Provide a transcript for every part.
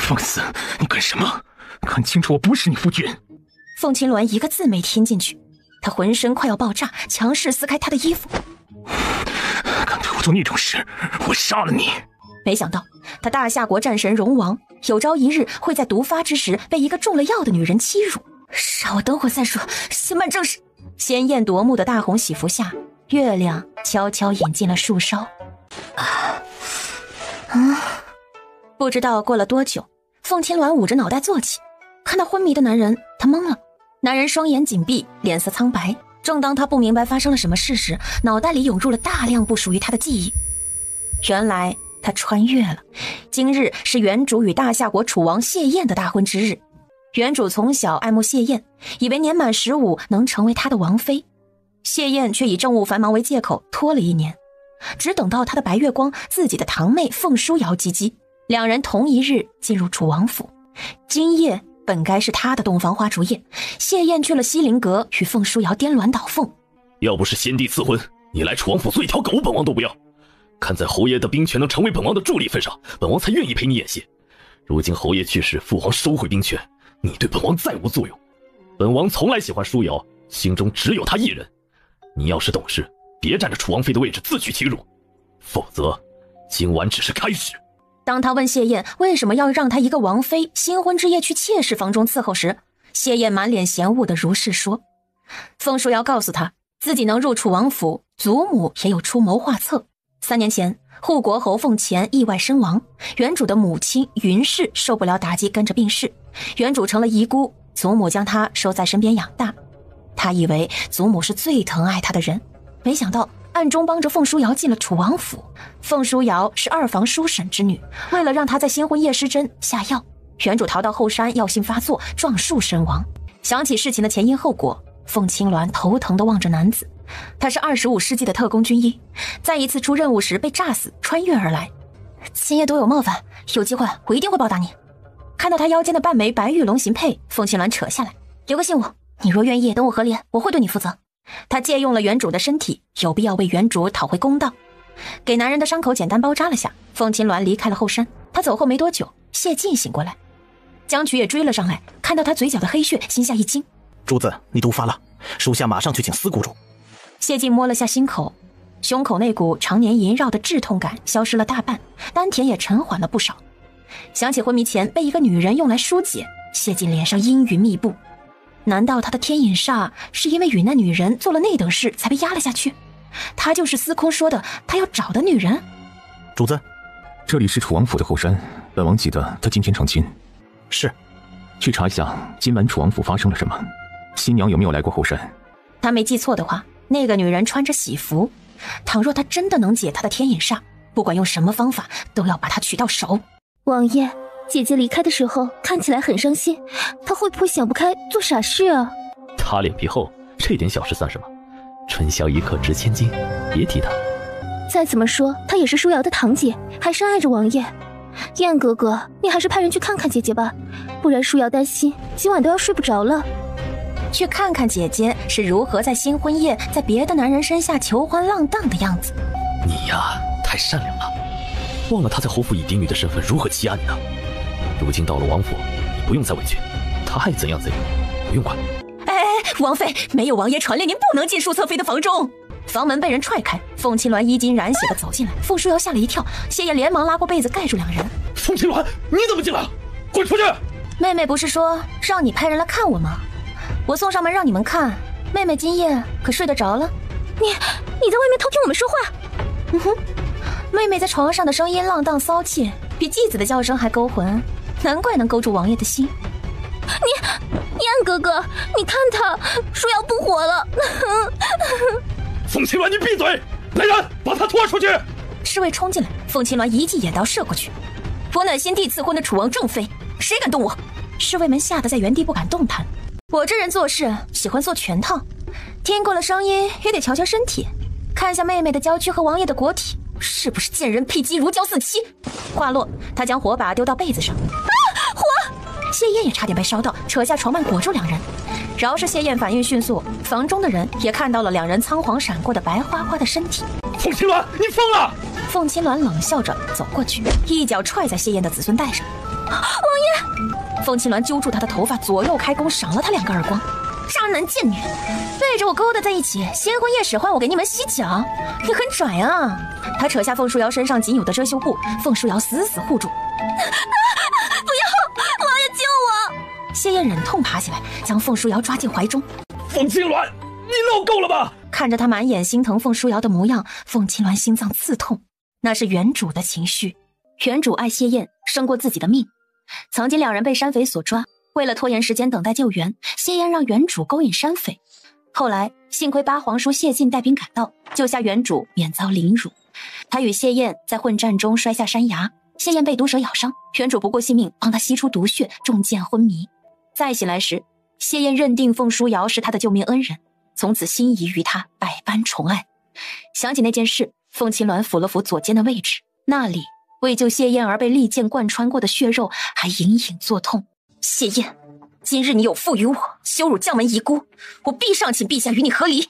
放肆！你干什么？看清楚，我不是你夫君！凤青鸾一个字没听进去，他浑身快要爆炸，强势撕开他的衣服。敢对我做那种事，我杀了你！没想到他大夏国战神荣王，有朝一日会在毒发之时被一个中了药的女人欺辱。杀我等会再说，先办正事。鲜艳夺目的大红喜服下，月亮悄悄引进了树梢。不知道过了多久，凤青鸾捂着脑袋坐起，看到昏迷的男人，他懵了。男人双眼紧闭，脸色苍白。正当他不明白发生了什么事时，脑袋里涌入了大量不属于他的记忆。原来他穿越了，今日是原主与大夏国楚王谢燕的大婚之日。原主从小爱慕谢燕，以为年满15能成为他的王妃。谢燕却以政务繁忙为借口拖了1年，只等到他的白月光自己的堂妹凤书瑶及笄，两人同一日进入楚王府。今夜本该是他的洞房花烛夜，谢燕去了西陵阁与凤书瑶颠鸾倒凤。要不是先帝赐婚，你来楚王府做一条狗本王都不要。看在侯爷的兵权能成为本王的助力份上，本王才愿意陪你演戏。如今侯爷去世，父皇收回兵权，你对本王再无作用。本王从来喜欢舒瑶，心中只有她一人。你要是懂事，别占着楚王妃的位置自取其辱，否则今晚只是开始。当他问谢燕为什么要让他一个王妃新婚之夜去妾室房中伺候时，谢燕满脸嫌恶的如是说。凤书瑶告诉他，自己能入楚王府，祖母也有出谋划策。3年前，护国侯凤乾意外身亡，原主的母亲云氏受不了打击，跟着病逝，原主成了遗孤，祖母将她收在身边养大。他以为祖母是最疼爱他的人，没想到暗中帮着凤书瑶进了楚王府。凤书瑶是二房书婶之女，为了让她在新婚夜失真下药，原主逃到后山药性发作，撞树身亡。想起事情的前因后果，凤青鸾头疼地望着男子。他是25世纪的特工军医，在一次出任务时被炸死，穿越而来。今夜多有冒犯，有机会我一定会报答你。看到他腰间的半枚白玉龙形佩，凤青鸾扯下来，留个信物，你若愿意等我和离，我会对你负责。他借用了原主的身体，有必要为原主讨回公道。给男人的伤口简单包扎了下，凤青鸾离开了后山。他走后没多久，谢晋醒过来，江曲也追了上来，看到他嘴角的黑血，心下一惊。主子，你毒发了，属下马上去请司谷主。谢晋摸了下心口，胸口那股常年萦绕的炙痛感消失了大半，丹田也沉缓了不少。想起昏迷前被一个女人用来疏解，谢晋脸上阴云密布。难道他的天隐煞是因为与那女人做了那等事才被压了下去？他就是司空说的他要找的女人。主子，这里是楚王府的后山，本王记得他今天成亲。是。去查一下今晚楚王府发生了什么，新娘有没有来过后山。他没记错的话，那个女人穿着喜服，倘若他真的能解他的天隐煞，不管用什么方法都要把他取到手。王爷，姐姐离开的时候看起来很伤心，她会不会想不开做傻事啊？她脸皮厚，这点小事算什么？春宵一刻值千金，别提她。再怎么说她也是舒瑶的堂姐，还深爱着王爷。燕哥哥，你还是派人去看看姐姐吧，不然舒瑶担心今晚都要睡不着了。去看看姐姐是如何在新婚夜在别的男人身下求欢浪荡的样子。你呀，太善良了，忘了她在侯府以嫡女的身份如何欺压你呢？如今到了王府，你不用再委屈，她爱怎样怎样，不用管。王妃，没有王爷传令，您不能进淑侧妃的房中。房门被人踹开，凤青鸾衣襟染血的走进来，凤书瑶吓了一跳，谢烨连忙拉过被子盖住两人。凤青鸾，你怎么进来了？滚出去！妹妹不是说让你派人来看我吗？我送上门让你们看，妹妹今夜可睡得着了？你在外面偷听我们说话？妹妹在床上的声音浪荡骚气，比继子的叫声还勾魂，难怪能勾住王爷的心。燕哥哥，你看他，舒瑶不活了。凤青鸾，你闭嘴！来人，把他拖出去！侍卫冲进来，凤青鸾一记眼刀射过去。我乃先帝赐婚的楚王正妃，谁敢动我？侍卫们吓得在原地不敢动弹。我这人做事喜欢做全套，听过了声音也得瞧瞧身体，看一下妹妹的娇躯和王爷的果体是不是见人佩姬如胶似漆。话落，他将火把丢到被子上。火！谢烨也差点被烧到，扯下床幔裹住两人。饶是谢烨反应迅速，房中的人也看到了两人仓皇闪过的白花花的身体。凤青鸾，你疯了！凤青鸾冷笑着走过去，一脚踹在谢燕的子孙带上。王爷！凤青鸾揪住他的头发，左右开弓，赏了他2个耳光。渣男贱女，背着我勾搭在一起，新婚夜使唤我给你们洗脚，你很拽啊！他扯下凤书瑶身上仅有的遮羞布，凤书瑶死死护住。不要！王爷救我！谢燕忍痛爬起来，将凤书瑶抓进怀中。凤青鸾，你闹够了吧？看着他满眼心疼凤书瑶的模样，凤青鸾心脏刺痛。那是原主的情绪，原主爱谢燕胜过自己的命。曾经2人被山匪所抓，为了拖延时间等待救援，谢燕让原主勾引山匪。后来幸亏八皇叔谢晋带兵赶到，救下原主免遭凌辱。他与谢燕在混战中摔下山崖，谢燕被毒蛇咬伤，原主不顾性命帮他吸出毒血，中箭昏迷。再醒来时，谢燕认定凤书瑶是他的救命恩人，从此心仪于他，百般宠爱。想起那件事，凤青鸾抚了抚左肩的位置，那里为救谢燕而被利剑贯穿过的血肉还隐隐作痛。谢燕，今日你有负于我，羞辱将门遗孤，我必上请陛下与你和离。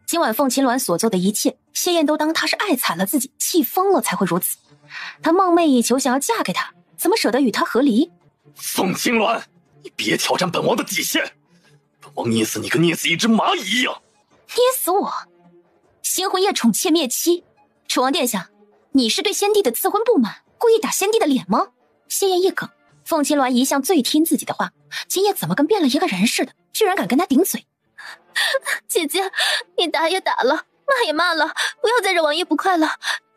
今晚凤青鸾所做的一切，谢燕都当他是爱惨了自己，气疯了才会如此。她梦寐以求想要嫁给他，怎么舍得与他和离？凤青鸾，你别挑战本王的底线，本王捏死你跟捏死一只蚂蚁一样。捏死我？新婚夜宠妾灭妻，楚王殿下，你是对先帝的赐婚不满，故意打先帝的脸吗？谢燕一梗，凤青鸾一向最听自己的话，今夜怎么跟变了一个人似的，居然敢跟他顶嘴。姐姐，你打也打了，骂也骂了，不要再惹王爷不快了。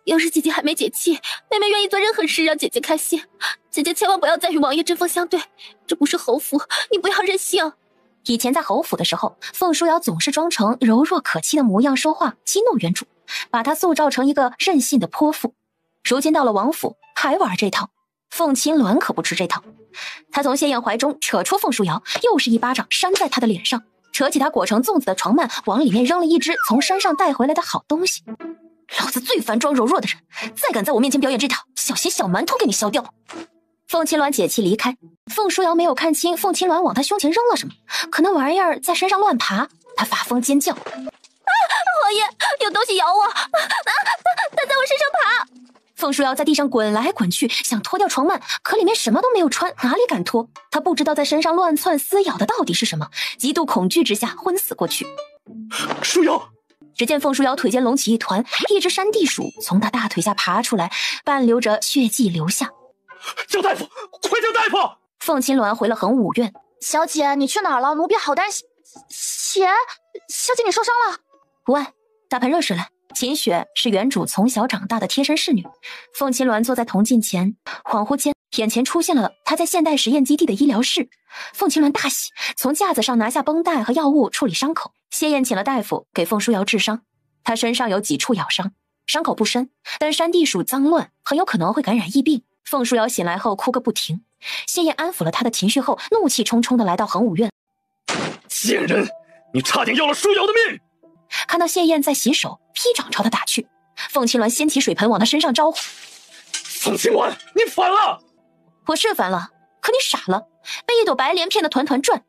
要是姐姐还没解气，妹妹愿意做任何事让姐姐开心。姐姐千万不要再与王爷针锋相对，这不是侯府，你不要任性。以前在侯府的时候，凤书瑶总是装成柔弱可欺的模样说话，激怒原主，把她塑造成一个任性的泼妇。如今到了王府，还玩这套。凤青鸾可不吃这套，他从谢燕怀中扯出凤书瑶，又是一巴掌扇在她的脸上，扯起她裹成粽子的床幔，往里面扔了一只从山上带回来的好东西。老子最烦装柔弱的人，再敢在我面前表演这套，小心小馒头给你削掉。凤青鸾解气离开，凤书瑶没有看清凤青鸾往他胸前扔了什么，可那玩意儿在身上乱爬，他发疯尖叫：王爷，有东西咬我！他在我身上爬！凤书瑶在地上滚来滚去，想脱掉床幔，可里面什么都没有穿，哪里敢脱？他不知道在身上乱窜撕咬的到底是什么，极度恐惧之下昏死过去。书瑶！只见凤书瑶腿间隆起一团，一只山地鼠从他大腿下爬出来，伴流着血迹流下。叫大夫，快叫大夫！凤青鸾回了恒武院。小姐，你去哪儿了？奴婢好担心。姐，小姐你受伤了？无碍，打盆热水来。秦雪是原主从小长大的贴身侍女。凤青鸾坐在铜镜前，恍惚间眼前出现了她在现代实验基地的医疗室。凤青鸾大喜，从架子上拿下绷带和药物处理伤口。谢燕请了大夫给凤书瑶治伤，她身上有几处咬伤，伤口不深，但山地鼠脏乱，很有可能会感染疫病。凤书瑶醒来后哭个不停，谢燕安抚了她的情绪后，怒气冲冲地来到恒武院。贱人，你差点要了书瑶的命！看到谢燕在洗手，劈掌朝她打去。凤青鸾掀起水盆往她身上招呼。凤青鸾，你反了！我是反了，可你傻了，被一朵白莲骗得团团转。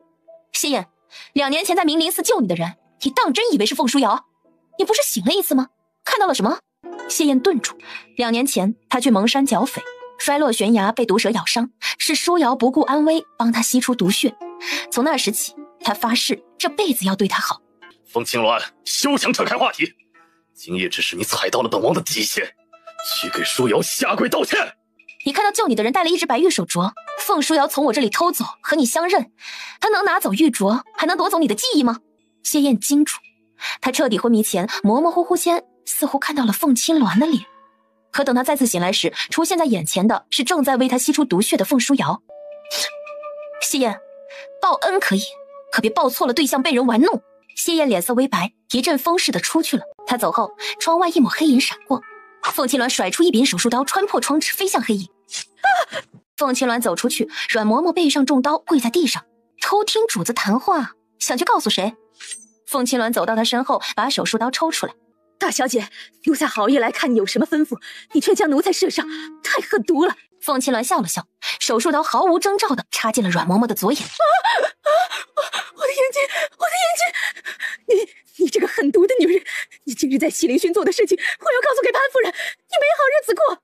谢燕，2年前在明灵寺救你的人，你当真以为是凤书瑶？你不是醒了一次吗？看到了什么？谢燕顿住。2年前她去蒙山剿匪，摔落悬崖被毒蛇咬伤，是书瑶不顾安危帮她吸出毒血。从那时起，她发誓这辈子要对她好。凤青鸾，休想扯开话题！今夜只是你踩到了本王的底线，去给书瑶下跪道歉！你看到救你的人带了一只白玉手镯，凤书瑶从我这里偷走，和你相认，他能拿走玉镯，还能夺走你的记忆吗？谢燕惊住，他彻底昏迷前，模模糊糊间似乎看到了凤青鸾的脸，可等他再次醒来时，出现在眼前的是正在为他吸出毒血的凤书瑶。谢燕，报恩可以，可别报错了对象，被人玩弄。谢燕脸色微白，一阵风似的出去了。他走后，窗外一抹黑影闪过，凤青鸾甩出一柄手术刀，穿破窗纸飞向黑影。凤青鸾走出去，软嬷嬷背上中刀，跪在地上，偷听主子谈话，想去告诉谁？凤青鸾走到他身后，把手术刀抽出来。大小姐，奴才好意来看你有什么吩咐，你却将奴才射伤，太狠毒了。凤青鸾笑了笑，手术刀毫无征兆地插进了软嬷嬷的左眼。我的眼睛，我的眼睛！你这个狠毒的女人，你今日在西陵勋做的事情，我要告诉给潘夫人，你没好日子过。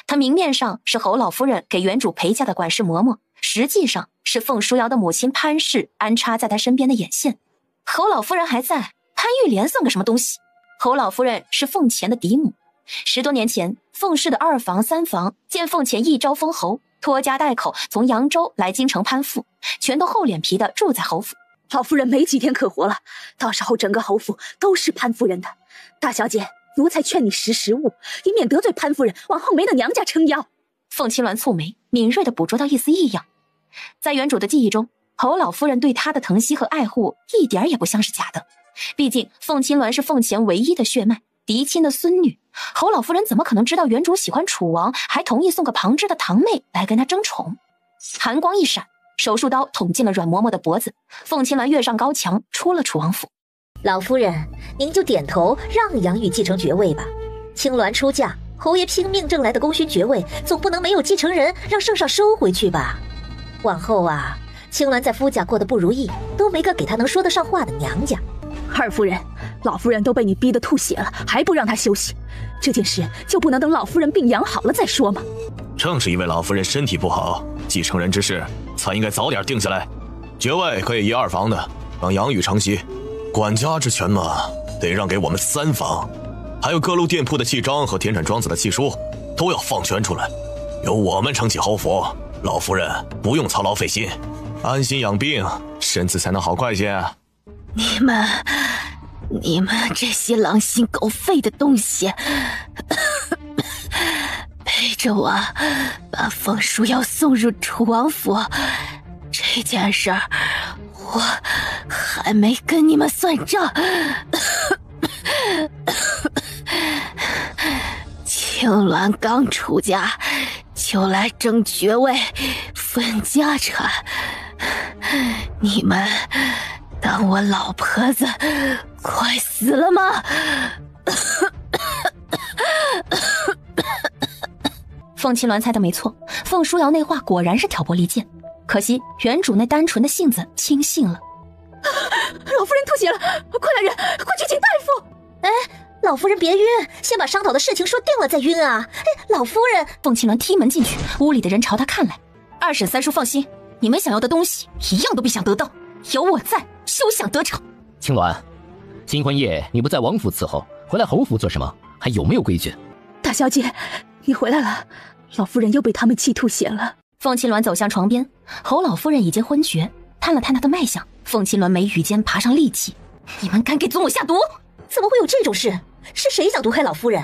他明面上是侯老夫人给原主陪嫁的管事嬷嬷，实际上是凤书瑶的母亲潘氏安插在他身边的眼线。侯老夫人还在，潘玉莲算个什么东西？侯老夫人是凤前的嫡母，10多年前，凤氏的2房、3房见凤前一朝封侯，拖家带口从扬州来京城攀附，全都厚脸皮的住在侯府。老夫人没几天可活了，到时候整个侯府都是潘夫人的。大小姐，奴才劝你识物，以免得罪潘夫人，往后没了娘家撑腰。凤青鸾蹙眉，敏锐地捕捉到一丝异样。在原主的记忆中，侯老夫人对她的疼惜和爱护一点也不像是假的。毕竟凤青鸾是凤前唯一的血脉，嫡亲的孙女，侯老夫人怎么可能知道原主喜欢楚王，还同意送个旁支的堂妹来跟她争宠？寒光一闪，手术刀捅进了阮嬷嬷的脖子，凤青鸾跃上高墙，出了楚王府。老夫人，您就点头让杨玉继承爵位吧。青鸾出嫁，侯爷拼命挣来的功勋爵位，总不能没有继承人，让圣上收回去吧？往后啊，青鸾在夫家过得不如意，都没个给她能说得上话的娘家。二夫人，老夫人都被你逼得吐血了，还不让她休息，这件事就不能等老夫人病养好了再说吗？正是因为老夫人身体不好，继承人之事才应该早点定下来。爵位可以依2房的，让杨玉承袭，管家之权嘛，得让给我们3房。还有各路店铺的契章和田产庄子的契书，都要放权出来，由我们承起侯府。老夫人不用操劳费心，安心养病，身子才能好快些。你们这些狼心狗肺的东西，陪着我把凤书瑶送入楚王府，这件事儿我还没跟你们算账。青鸾刚出家就来争爵位分家产，你们当我老婆子快死了吗？凤青鸾猜的没错，凤书瑶那话果然是挑拨离间，可惜原主那单纯的性子轻信了。老夫人吐血了，快来人，快去请大夫！哎，老夫人别晕，先把商讨的事情说定了再晕啊！哎，老夫人，凤青鸾踢门进去，屋里的人朝他看来。2审3叔放心，你们想要的东西一样都必想得到，有我在，休想得逞。青鸾，新婚夜你不在王府伺候，回来侯府做什么？还有没有规矩？大小姐，你回来了，老夫人又被他们气吐血了。凤青鸾走向床边，侯老夫人已经昏厥，探了探她的脉象。凤青鸾眉宇间爬上戾气，你们敢给祖母下毒？怎么会有这种事？是谁想毒害老夫人？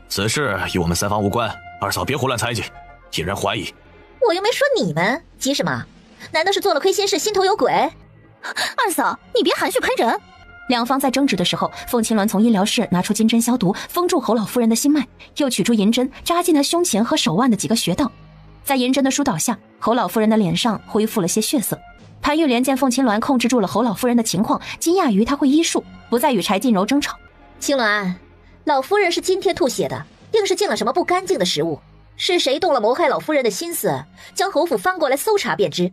此事与我们3房无关，二嫂别胡乱猜忌，引人怀疑。我又没说你们，急什么？难道是做了亏心事，心头有鬼？二嫂，你别含蓄喷人。两方在争执的时候，凤青鸾从医疗室拿出金针消毒，封住侯老夫人的心脉，又取出银针扎进她胸前和手腕的几个穴道。在银针的疏导下，侯老夫人的脸上恢复了些血色。潘玉莲见凤青鸾控制住了侯老夫人的情况，惊讶于她会医术，不再与柴静柔争吵。青鸾，老夫人是今天吐血的，定是进了什么不干净的食物，是谁动了谋害老夫人的心思，将侯府翻过来搜查便知。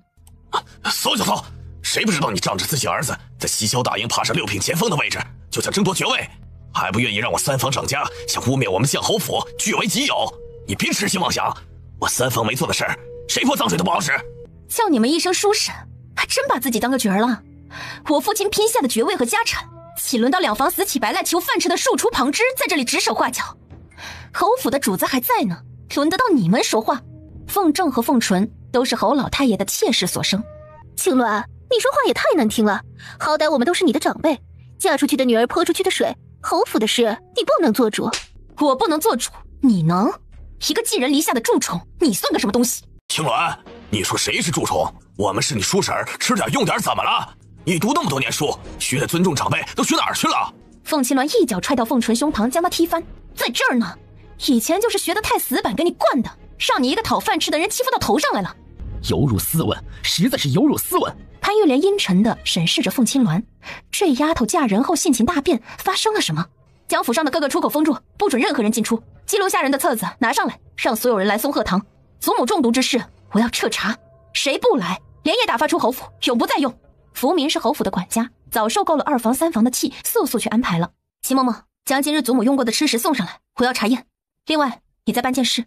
搜就搜，谁不知道你仗着自己儿子在西郊大营爬上6品前锋的位置，就想争夺爵位，还不愿意让我3房掌家想污蔑我们相侯府据为己有？你别痴心妄想，我3房没做的事儿，谁泼脏水都不好使。叫你们一声叔婶，还真把自己当个角儿了。我父亲拼下的爵位和家产，岂轮到2房死乞白赖求饭吃的庶出旁支在这里指手画脚？侯府的主子还在呢，轮得到你们说话？凤正和凤纯都是侯老太爷的妾室所生。青鸾，你说话也太难听了，好歹我们都是你的长辈，嫁出去的女儿泼出去的水，侯府的事你不能做主。我不能做主，你能？一个寄人篱下的蛀虫，你算个什么东西？青鸾，你说谁是蛀虫？我们是你叔婶，吃点用点怎么了？你读那么多年书，学的尊重长辈都学哪儿去了？凤青鸾一脚踹到凤纯胸膛，将他踢翻。在这儿呢，以前就是学得太死板给你惯的，让你一个讨饭吃的人欺负到头上来了。有辱斯文，实在是有辱斯文。潘玉莲阴沉地审视着凤青鸾，这丫头嫁人后性情大变，发生了什么？将府上的各个出口封住，不准任何人进出。记录下人的册子拿上来，让所有人来松鹤堂。祖母中毒之事，我要彻查，谁不来，连夜打发出侯府，永不再用。福民是侯府的管家，早受够了2房3房的气，速速去安排了。齐嬷嬷，将今日祖母用过的吃食送上来，我要查验。另外，你再办件事。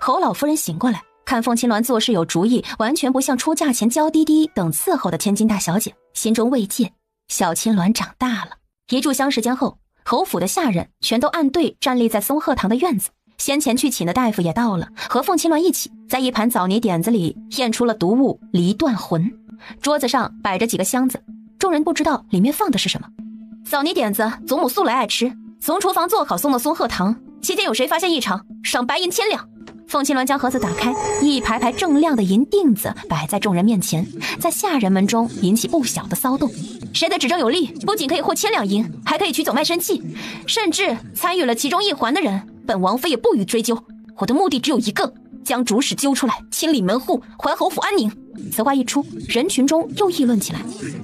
侯老夫人醒过来，看凤青鸾做事有主意，完全不像出嫁前娇滴滴等伺候的千金大小姐，心中慰藉。小青鸾长大了。一炷香时间后，侯府的下人全都按队站立在松鹤堂的院子。先前去请的大夫也到了，和凤青鸾一起在一盘枣泥点子里验出了毒物离断魂。桌子上摆着几个箱子，众人不知道里面放的是什么。枣泥点子祖母素来爱吃，从厨房做好送到松鹤堂，期间有谁发现异常，赏白银1000两。凤青鸾将盒子打开，一排排锃亮的银锭子摆在众人面前，在下人们中引起不小的骚动。谁的指证有力，不仅可以获1000两银，还可以取走卖身契，甚至参与了其中一环的人，本王妃也不予追究。我的目的只有一个，将主使揪出来，清理门户，还侯府安宁。此话一出，人群中又议论起来。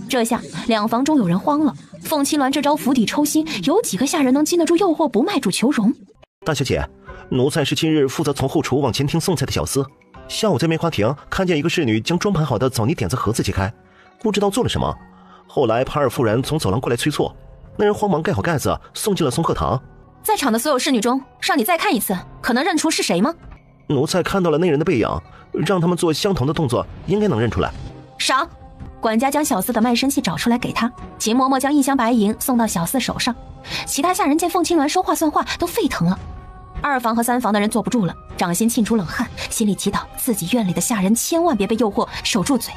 这下两房中有人慌了，凤青鸾这招釜底抽薪，有几个下人能经得住诱惑不卖主求荣？大小姐，奴才是今日负责从后厨往前厅送菜的小厮，下午在梅花亭看见一个侍女将装盘好的枣泥点子盒子揭开，不知道做了什么。后来潘二夫人从走廊过来催促，那人慌忙盖好盖子送进了松鹤堂。在场的所有侍女中，让你再看一次，可能认出是谁吗？奴才看到了那人的背影，让他们做相同的动作，应该能认出来。赏！管家将小厮的卖身契找出来给他，秦嬷嬷将1箱白银送到小厮手上。其他下人见凤青鸾说话算话，都沸腾了。2房和3房的人坐不住了，掌心沁出冷汗，心里祈祷自己院里的下人千万别被诱惑，守住嘴。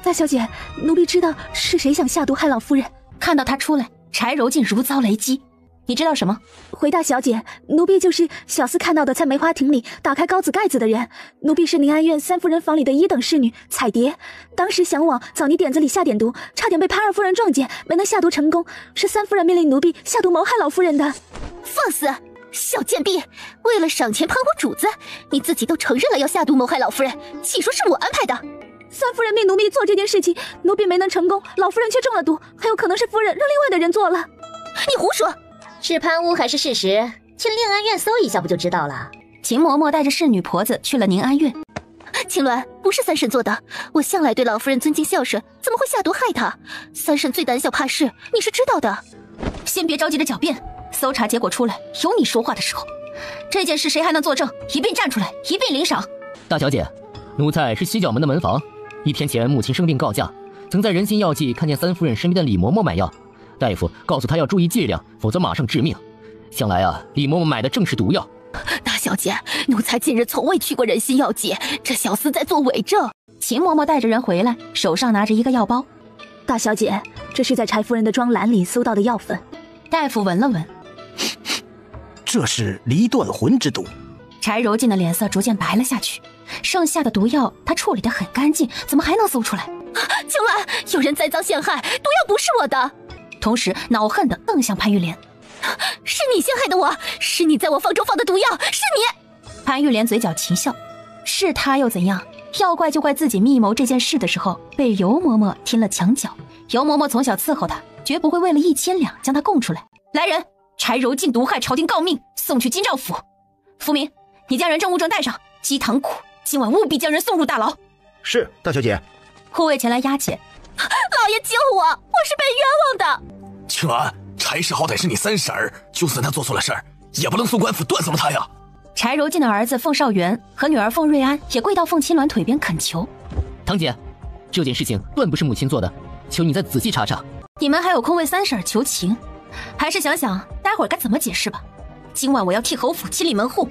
大小姐，奴婢知道是谁想下毒害老夫人。看到他出来，柴柔竟如遭雷击。你知道什么？回大小姐，奴婢就是小厮看到的在梅花亭里打开膏子盖子的人。奴婢是宁安院3夫人房里的1等侍女彩蝶，当时想往枣泥点子里下点毒，差点被潘二夫人撞见，没能下毒成功，是3夫人命令奴婢下毒谋害老夫人的。放肆！小贱婢，为了赏钱喷我主子，你自己都承认了要下毒谋害老夫人，岂说是我安排的？3夫人命奴婢做这件事情，奴婢没能成功，老夫人却中了毒，还有可能是夫人让另外的人做了。你胡说！是贪污还是事实？去宁安院搜一下不就知道了。秦嬷嬷带着侍女婆子去了宁安院。青鸾，不是三婶做的，我向来对老夫人尊敬孝顺，怎么会下毒害她？三婶最胆小怕事，你是知道的。先别着急着狡辩，搜查结果出来，有你说话的时候。这件事谁还能作证？一并站出来，一并领赏。大小姐，奴才是西角门的门房，1天前母亲生病告假，曾在仁心药剂看见3夫人身边的李嬷嬷买药，大夫告诉她要注意剂量，否则马上致命。想来啊，李嬷嬷买的正是毒药。大小姐，奴才近日从未去过仁心药剂，这小厮在做伪证。秦嬷嬷带着人回来，手上拿着一个药包。大小姐，这是在柴夫人的妆篮里搜到的药粉。大夫闻了闻，这是离断魂之毒。柴柔静的脸色逐渐白了下去，剩下的毒药她处理得很干净，怎么还能搜出来？青鸾，有人栽赃陷害，毒药不是我的。同时恼恨地瞪向潘玉莲，是你陷害的我，是你在我房中放的毒药，是你。潘玉莲嘴角齐笑，是他又怎样？要怪就怪自己密谋这件事的时候被尤嬷嬷踢了墙角。尤嬷嬷从小伺候他，绝不会为了1000两将他供出来。来人，柴柔静毒害朝廷诰命，送去京兆府。福明，你将人证物证带上，鸡堂苦，今晚务必将人送入大牢。是，大小姐。护卫前来押解。老爷救我，我是被冤枉的。青鸾，柴氏好歹是你三婶儿，就算他做错了事儿，也不能送官府断送了他呀。柴柔静的儿子凤少元和女儿凤瑞安也跪到凤青鸾腿边恳求：堂姐，这件事情断不是母亲做的，求你再仔细查查。你们还有空为三婶求情，还是想想待会儿该怎么解释吧。今晚我要替侯府清理门户，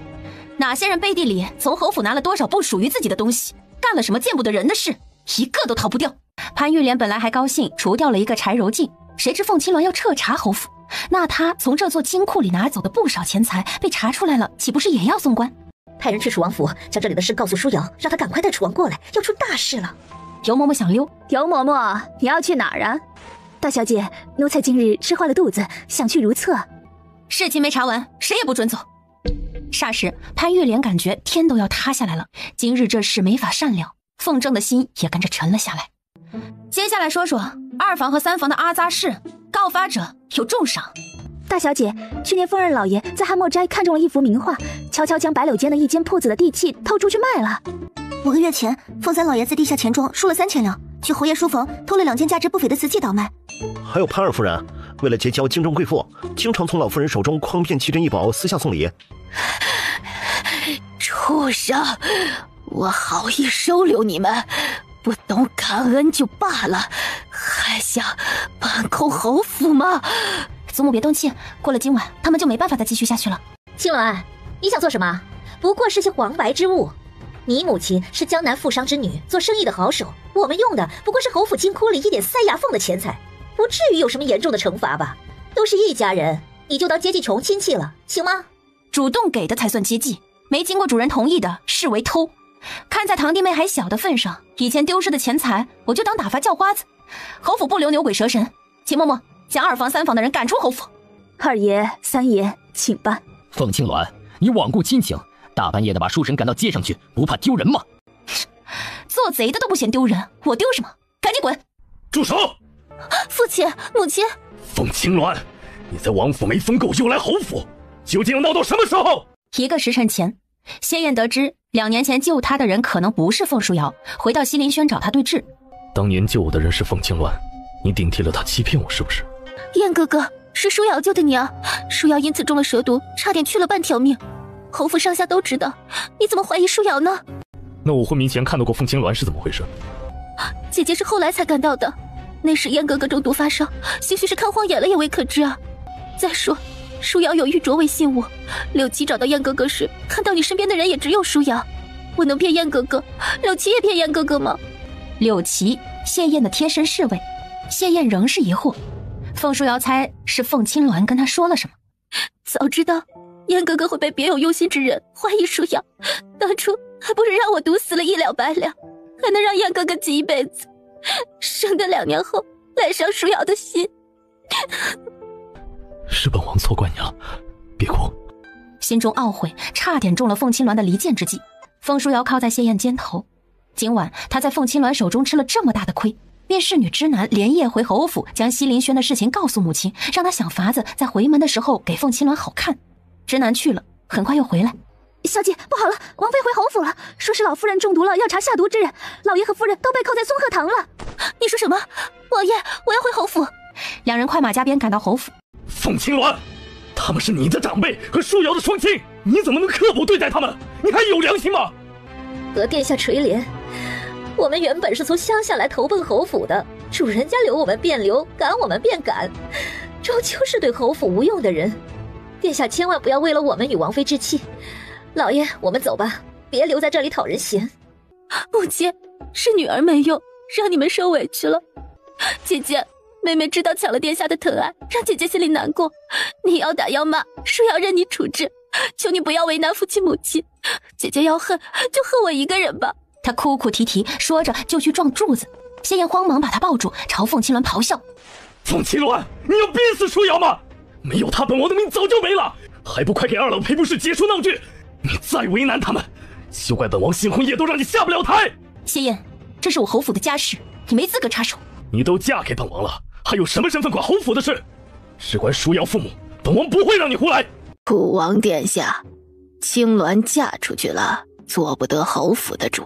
哪些人背地里从侯府拿了多少不属于自己的东西，干了什么见不得人的事，一个都逃不掉。潘玉莲本来还高兴除掉了一个柴柔静，谁知凤青鸾要彻查侯府，那他从这座金库里拿走的不少钱财被查出来了，岂不是也要送官？派人去楚王府，将这里的事告诉舒瑶，让他赶快带楚王过来，要出大事了。尤嬷嬷想溜。尤嬷嬷，你要去哪儿啊？大小姐，奴才今日吃坏了肚子，想去如厕。事情没查完，谁也不准走。霎时，潘玉莲感觉天都要塌下来了。今日这事没法善了，凤正的心也跟着沉了下来。接下来说说2房和3房的阿扎事，告发者有重赏。大小姐，去年凤二老爷在汉墨斋看中了一幅名画，悄悄将白柳间的一间铺子的地契偷出去卖了。5个月前，凤三老爷在地下钱庄输了3000两，去侯爷书房偷了2件价值不菲的瓷器倒卖。还有潘二夫人，为了结交京中贵妇，经常从老夫人手中诓骗奇珍异宝，私下送礼。畜生！我好意收留你们，不懂感恩就罢了，还想搬空侯府吗？祖母别动气，过了今晚，他们就没办法再继续下去了。青鸾，你想做什么？不过是些黄白之物。你母亲是江南富商之女，做生意的好手，我们用的不过是侯府金库里一点塞牙缝的钱财，不至于有什么严重的惩罚吧？都是一家人，你就当接济穷亲戚了，行吗？主动给的才算接济，没经过主人同意的视为偷。看在堂弟妹还小的份上，以前丢失的钱财，我就当打发叫花子。侯府不留牛鬼蛇神，秦嬷嬷将2房3房的人赶出侯府。二爷三爷请办。凤青鸾，你罔顾亲情，大半夜的把书生赶到街上去，不怕丢人吗？做贼的都不嫌丢人，我丢什么？赶紧滚！住手！父亲母亲，凤青鸾，你在王府没封够，又来侯府，究竟要闹到什么时候？1个时辰前，谢燕得知2年前救他的人可能不是凤书瑶，回到西林轩找他对峙。当年救我的人是凤青鸾，你顶替了他欺骗我，是不是？燕哥哥，是舒瑶救的你啊！舒瑶因此中了蛇毒，差点去了半条命。侯府上下都知道，你怎么怀疑舒瑶呢？那我昏迷前看到过凤青鸾是怎么回事？姐姐是后来才看到的，那时燕哥哥中毒发烧，兴许是看晃眼了也未可知啊。再说舒瑶有玉镯为信物，6七找到燕哥哥时，看到你身边的人也只有舒瑶，我能骗燕哥哥，6七也骗燕哥哥吗？6七，谢燕的贴身侍卫。谢燕仍是疑惑，凤书瑶猜是凤青鸾跟他说了什么。早知道燕哥哥会被别有用心之人怀疑舒瑶，当初还不是让我毒死了一了百了，还能让燕哥哥记一辈子，省得2年后来伤舒瑶的心。是本王错怪你了，别哭。心中懊悔，差点中了凤青鸾的离间之计。凤书瑶靠在谢燕肩头，今晚他在凤青鸾手中吃了这么大的亏，便侍女之男连夜回侯府，将西林轩的事情告诉母亲，让他想法子在回门的时候给凤青鸾好看。之男去了，很快又回来。小姐，不好了，王妃回侯府了，说是老夫人中毒了，要查下毒之人，老爷和夫人都被扣在松鹤堂了。你说什么？王爷，我要回侯府。2人快马加鞭赶到侯府。凤青鸾，他们是你的长辈和舒瑶的双亲，你怎么能刻薄对待他们？你还有良心吗？得殿下垂怜，我们原本是从乡下来投奔侯府的，主人家留我们便留，赶我们便赶，终究是对侯府无用的人。殿下千万不要为了我们与王妃置气。老爷，我们走吧，别留在这里讨人嫌。母亲，是女儿没用，让你们受委屈了。姐姐，妹妹知道抢了殿下的疼爱，让姐姐心里难过。你要打要骂，说要任你处置，求你不要为难父亲母亲。姐姐要恨，就恨我一个人吧。他哭哭啼啼，说着就去撞柱子。谢燕慌忙把他抱住，朝凤青鸾咆哮：凤青鸾，你要逼死舒瑶吗？没有他，本王的命早就没了，还不快给2老赔不是结束闹剧？你再为难他们，休怪本王新婚夜都让你下不了台。谢燕，这是我侯府的家事，你没资格插手。你都嫁给本王了，还有什么身份管侯府的事？事关舒瑶父母，本王不会让你胡来。楚王殿下，青鸾嫁出去了，做不得侯府的主，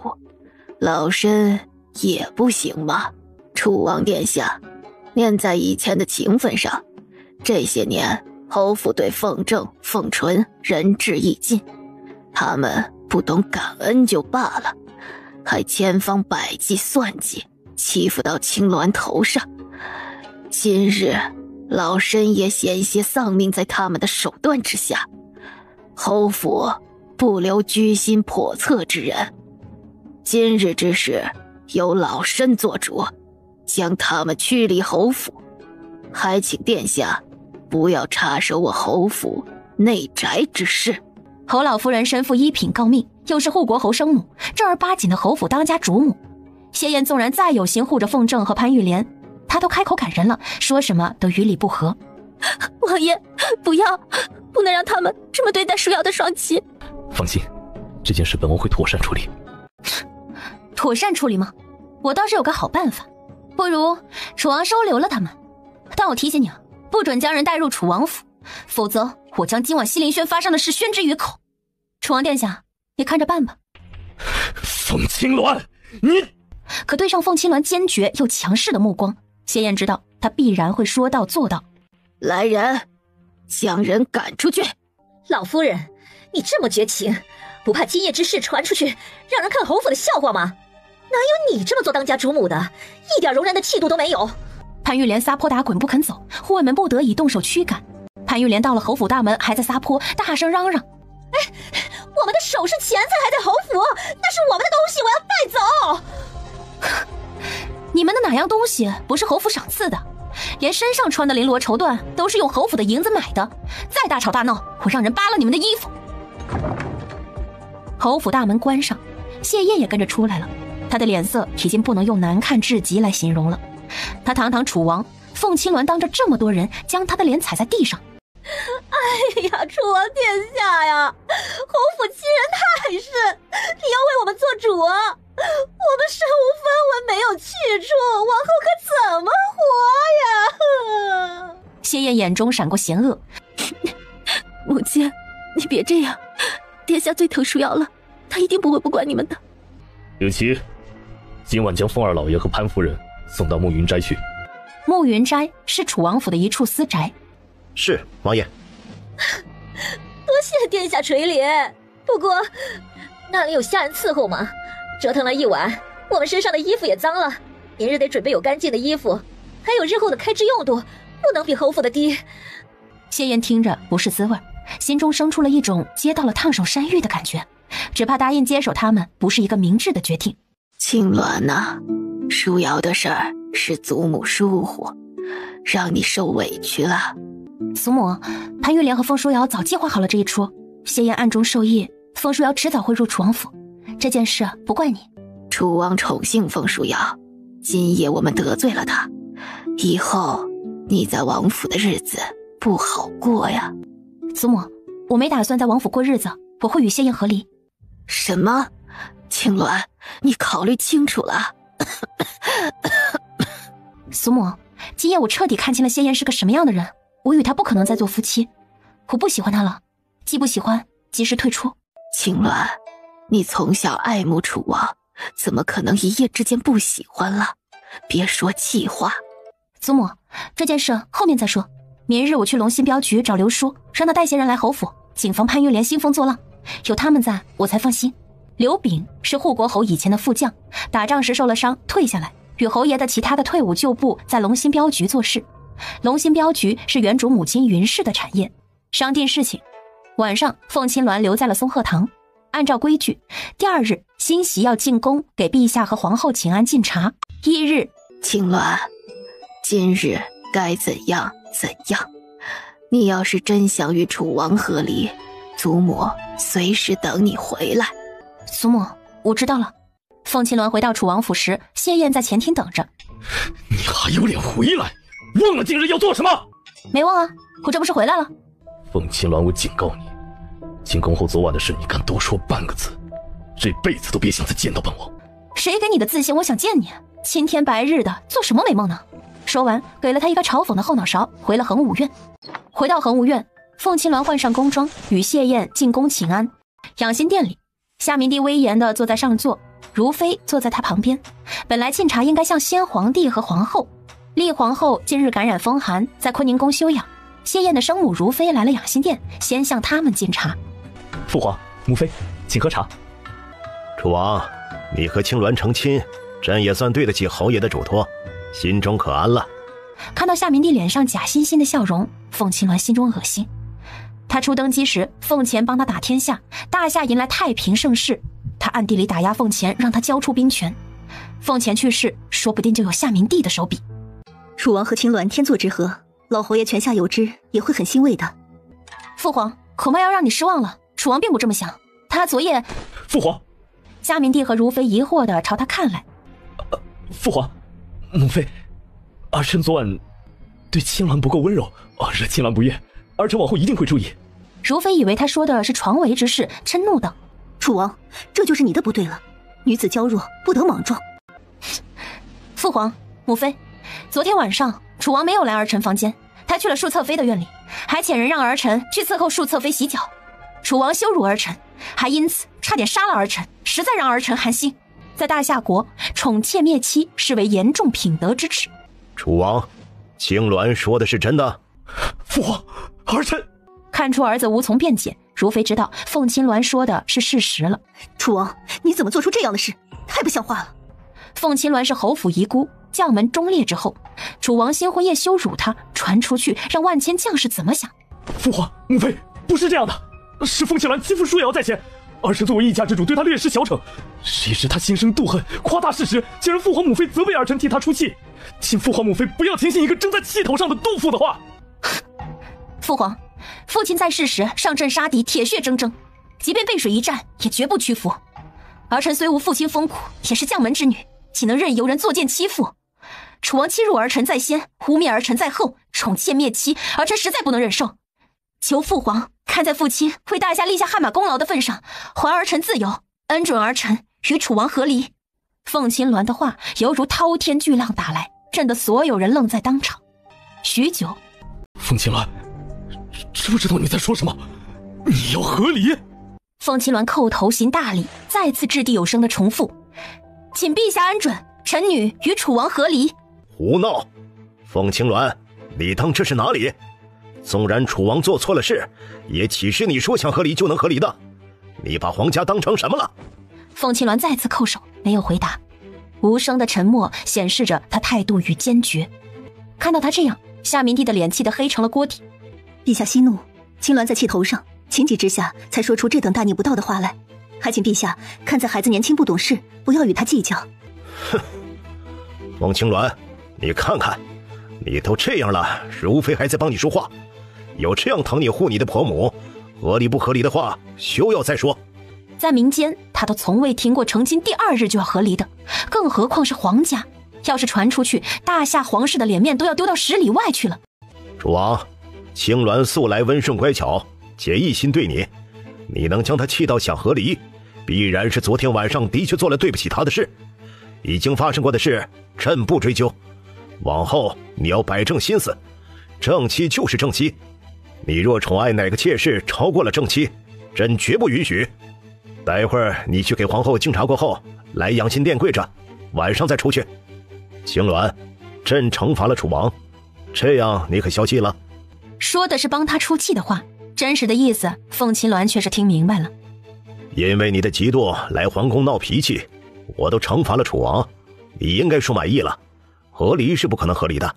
老身也不行吗？楚王殿下，念在以前的情分上，这些年侯府对凤正、凤纯仁至义尽，他们不懂感恩就罢了，还千方百计算计，欺负到青鸾头上。今日老身也险些丧命在他们的手段之下，侯府不留居心叵测之人。今日之事由老身做主，将他们驱离侯府，还请殿下不要插手我侯府内宅之事。侯老夫人身负1品诰命，又是护国侯生母，正儿八经的侯府当家主母。谢燕纵然再有心护着凤正和潘玉莲，她都开口赶人了，说什么都于理不合。王爷，不要，不能让他们这么对待舒瑶的双亲。放心，这件事本王会妥善处理。妥善处理吗？我倒是有个好办法，不如楚王收留了他们，但我提醒你啊，不准将人带入楚王府，否则我将今晚西林轩发生的事宣之于口。楚王殿下，你看着办吧。凤青鸾，你……可对上凤青鸾坚决又强势的目光，谢燕知道他必然会说到做到。来人，将人赶出去！老夫人，你这么绝情，不怕今夜之事传出去，让人看侯府的笑话吗？哪有你这么做当家主母的，一点容人的气度都没有！潘玉莲撒泼打滚不肯走，护卫们不得已动手驱赶。潘玉莲到了侯府大门，还在撒泼，大声嚷嚷：“哎，我们的首饰钱财还在侯府，那是我们的东西，我要带走！”你们的哪样东西不是侯府赏赐的？连身上穿的绫罗绸缎都是用侯府的银子买的，再大吵大闹，我让人扒了你们的衣服！侯府大门关上，谢烨也跟着出来了。他的脸色已经不能用难看至极来形容了。他堂堂楚王，凤青鸾当着这么多人将他的脸踩在地上。哎呀，楚王殿下呀，侯府欺人太甚，你要为我们做主啊！我们身无分文，没有去处，往后可怎么活呀？谢烨眼中闪过嫌恶。母亲，你别这样，殿下最疼舒瑶了，他一定不会不管你们的。有琪，今晚将凤二老爷和潘夫人送到暮云斋去。暮云斋是楚王府的一处私宅。是，王爷。多谢殿下垂怜，不过那里有下人伺候吗？折腾了一晚，我们身上的衣服也脏了，明日得准备有干净的衣服，还有日后的开支用度，不能比侯府的低。谢焱听着不是滋味，心中生出了一种接到了烫手山芋的感觉，只怕答应接手他们不是一个明智的决定。青鸾呐，舒瑶的事儿是祖母疏忽，让你受委屈了。祖母，潘玉莲和凤舒瑶早计划好了这一出，谢焱暗中授意，凤舒瑶迟早会入楚王府，这件事不怪你。楚王宠幸凤舒瑶，今夜我们得罪了他，以后你在王府的日子不好过呀。祖母，我没打算在王府过日子，我会与谢焱和离。什么？青鸾，你考虑清楚了？祖母，今夜我彻底看清了谢焱是个什么样的人，我与他不可能再做夫妻，我不喜欢他了，既不喜欢，及时退出。青鸾，你从小爱慕楚王，怎么可能一夜之间不喜欢了？别说气话。祖母，这件事后面再说。明日我去龙心镖局找刘叔，让他带些人来侯府，谨防潘玉莲兴风作浪，有他们在我才放心。刘炳是护国侯以前的副将，打仗时受了伤退下来，与侯爷的其他的退伍旧部在龙心镖局做事。龙心镖局是原主母亲云氏的产业。商定事情，晚上凤青鸾留在了松鹤堂，按照规矩，第二日新袭要进宫给陛下和皇后请安进茶。翌日，青鸾，今日该怎样怎样。你要是真想与楚王和离，祖母随时等你回来。祖母，我知道了。凤青鸾回到楚王府时，谢焱在前厅等着。你还有脸回来？忘了今日要做什么？没忘啊，我这不是回来了。凤青鸾，我警告你，进宫后昨晚的事，你敢多说半个字，这辈子都别想再见到本王。谁给你的自信我想见你？青天白日的，做什么美梦呢？说完，给了他一个嘲讽的后脑勺，回了恒武院。回到恒武院，凤青鸾换上宫装，与谢焱进宫请安。养心殿里，夏明帝威严地坐在上座，如妃坐在他旁边。本来敬茶应该向先皇帝和皇后，丽皇后近日感染风寒，在坤宁宫休养。谢焱的生母如妃来了养心殿，先向他们敬茶。父皇、母妃，请喝茶。楚王，你和青鸾成亲，朕也算对得起侯爷的嘱托，心中可安了。看到夏明帝脸上假惺惺的笑容，凤青鸾心中恶心。他初登基时，凤乾帮他打天下，大夏迎来太平盛世。他暗地里打压凤乾，让他交出兵权。凤乾去世，说不定就有夏明帝的手笔。楚王和青鸾天作之合，老侯爷泉下有知，也会很欣慰的。父皇，恐怕要让你失望了。楚王并不这么想，他昨夜……父皇，夏明帝和如妃疑惑地朝他看来。父皇，母妃，儿臣昨晚对青鸾不够温柔，惹青鸾不悦，儿臣往后一定会注意。如妃以为他说的是床围之事，嗔怒道：楚王，这就是你的不对了，女子娇弱，不得莽撞。父皇、母妃，昨天晚上楚王没有来儿臣房间，他去了恕侧妃的院里，还遣人让儿臣去伺候恕侧妃洗脚。楚王羞辱儿臣，还因此差点杀了儿臣，实在让儿臣寒心。在大夏国，宠妾灭妻视为严重品德之耻。楚王，青鸾说的是真的？父皇，儿臣看出儿子无从辩解，如妃知道凤青鸾说的是事实了。楚王，你怎么做出这样的事？太不像话了！凤青鸾是侯府遗孤，将门忠烈之后，楚王新婚夜羞辱她，传出去让万千将士怎么想？父皇，母妃不是这样的，是凤青鸾欺负舒瑶在先，儿臣作为一家之主对他略施小惩，谁知他心生妒恨，夸大事实，竟然父皇母妃责备儿臣替他出气，请父皇母妃不要听信一个正在气头上的杜父的话。父皇，父亲在世时上阵杀敌，铁血铮铮，即便背水一战也绝不屈服。儿臣虽无父亲风骨，也是将门之女，岂能任由人作践欺负？楚王欺辱儿臣在先，污蔑儿臣在后，宠妾灭妻，儿臣实在不能忍受。求父皇看在父亲为大夏立下汗马功劳的份上，还儿臣自由，恩准儿臣与楚王和离。凤青鸾的话犹如滔天巨浪打来，震得所有人愣在当场。许久，凤青鸾，知不知道你在说什么？你要和离？凤青鸾叩头行大礼，再次掷地有声的重复：请陛下恩准，臣女与楚王和离。胡闹！凤青鸾，你当这是哪里？纵然楚王做错了事，也岂是你说想和离就能和离的？你把皇家当成什么了？凤青鸾再次叩首，没有回答。无声的沉默显示着他态度与坚决。看到他这样，夏明帝的脸气得黑成了锅底。陛下息怒，青鸾在气头上，情急之下才说出这等大逆不道的话来，还请陛下看在孩子年轻不懂事，不要与他计较。哼，凤青鸾，你看看，你都这样了，如妃还在帮你说话。有这样疼你护你的婆母，合理不合理的话休要再说。在民间他都从未听过成亲第2日就要和离的，更何况是皇家，要是传出去，大夏皇室的脸面都要丢到10里外去了。楚王，青鸾素来温顺乖巧，且一心对你，你能将他气到想和离，必然是昨天晚上的确做了对不起他的事。已经发生过的事朕不追究，往后你要摆正心思，正妻就是正妻，你若宠爱哪个妾室超过了正妻，朕绝不允许。待会儿你去给皇后敬茶过后，来养心殿跪着，晚上再出去。青鸾，朕惩罚了楚王，这样你可消气了？说的是帮他出气的话，真实的意思凤青鸾却是听明白了。因为你的嫉妒来皇宫闹脾气，我都惩罚了楚王，你应该说满意了。和离是不可能和离的。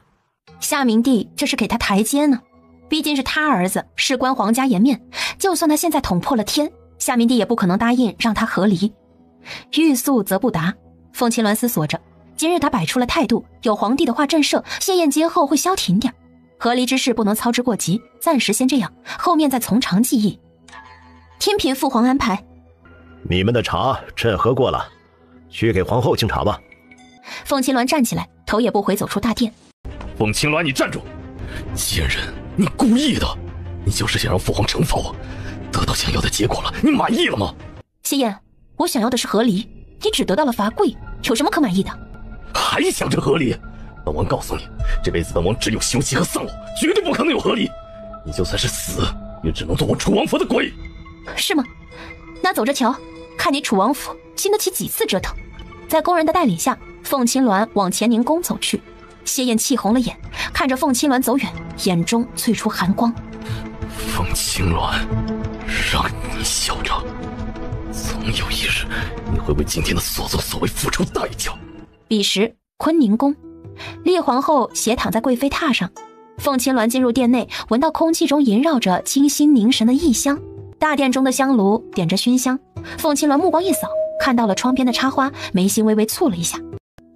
夏明帝这是给他台阶呢，毕竟是他儿子，事关皇家颜面，就算他现在捅破了天，夏明帝也不可能答应让他和离。欲速则不达，凤青鸾思索着，今日他摆出了态度，有皇帝的话震慑，谢宴接后会消停点。和离之事不能操之过急，暂时先这样，后面再从长计议。天嫔父皇安排。你们的茶朕喝过了，去给皇后敬茶吧。凤青鸾站起来，头也不回走出大殿。凤青鸾，你站住！贱人，你故意的，你就是想让父皇惩罚我，得到想要的结果了，你满意了吗？谢燕，我想要的是和离，你只得到了罚跪，有什么可满意的？还想着和离？本王告诉你，这辈子本王只有休妻和丧偶，绝对不可能有和离。你就算是死，也只能做我楚王府的鬼。是吗？那走着瞧，看你楚王府经得起几次折腾。在工人的带领下，凤青鸾往乾宁宫走去。谢燕气红了眼，看着凤青鸾走远，眼中淬出寒光。凤青鸾，让你嚣张，总有一日你会为今天的所作所为付出代价。彼时坤宁宫，烈皇后斜躺在贵妃榻上，凤青鸾进入殿内，闻到空气中萦绕着清新凝神的异香。大殿中的香炉点着熏香，凤青鸾目光一扫，看到了窗边的插花，眉心微微蹙了一下。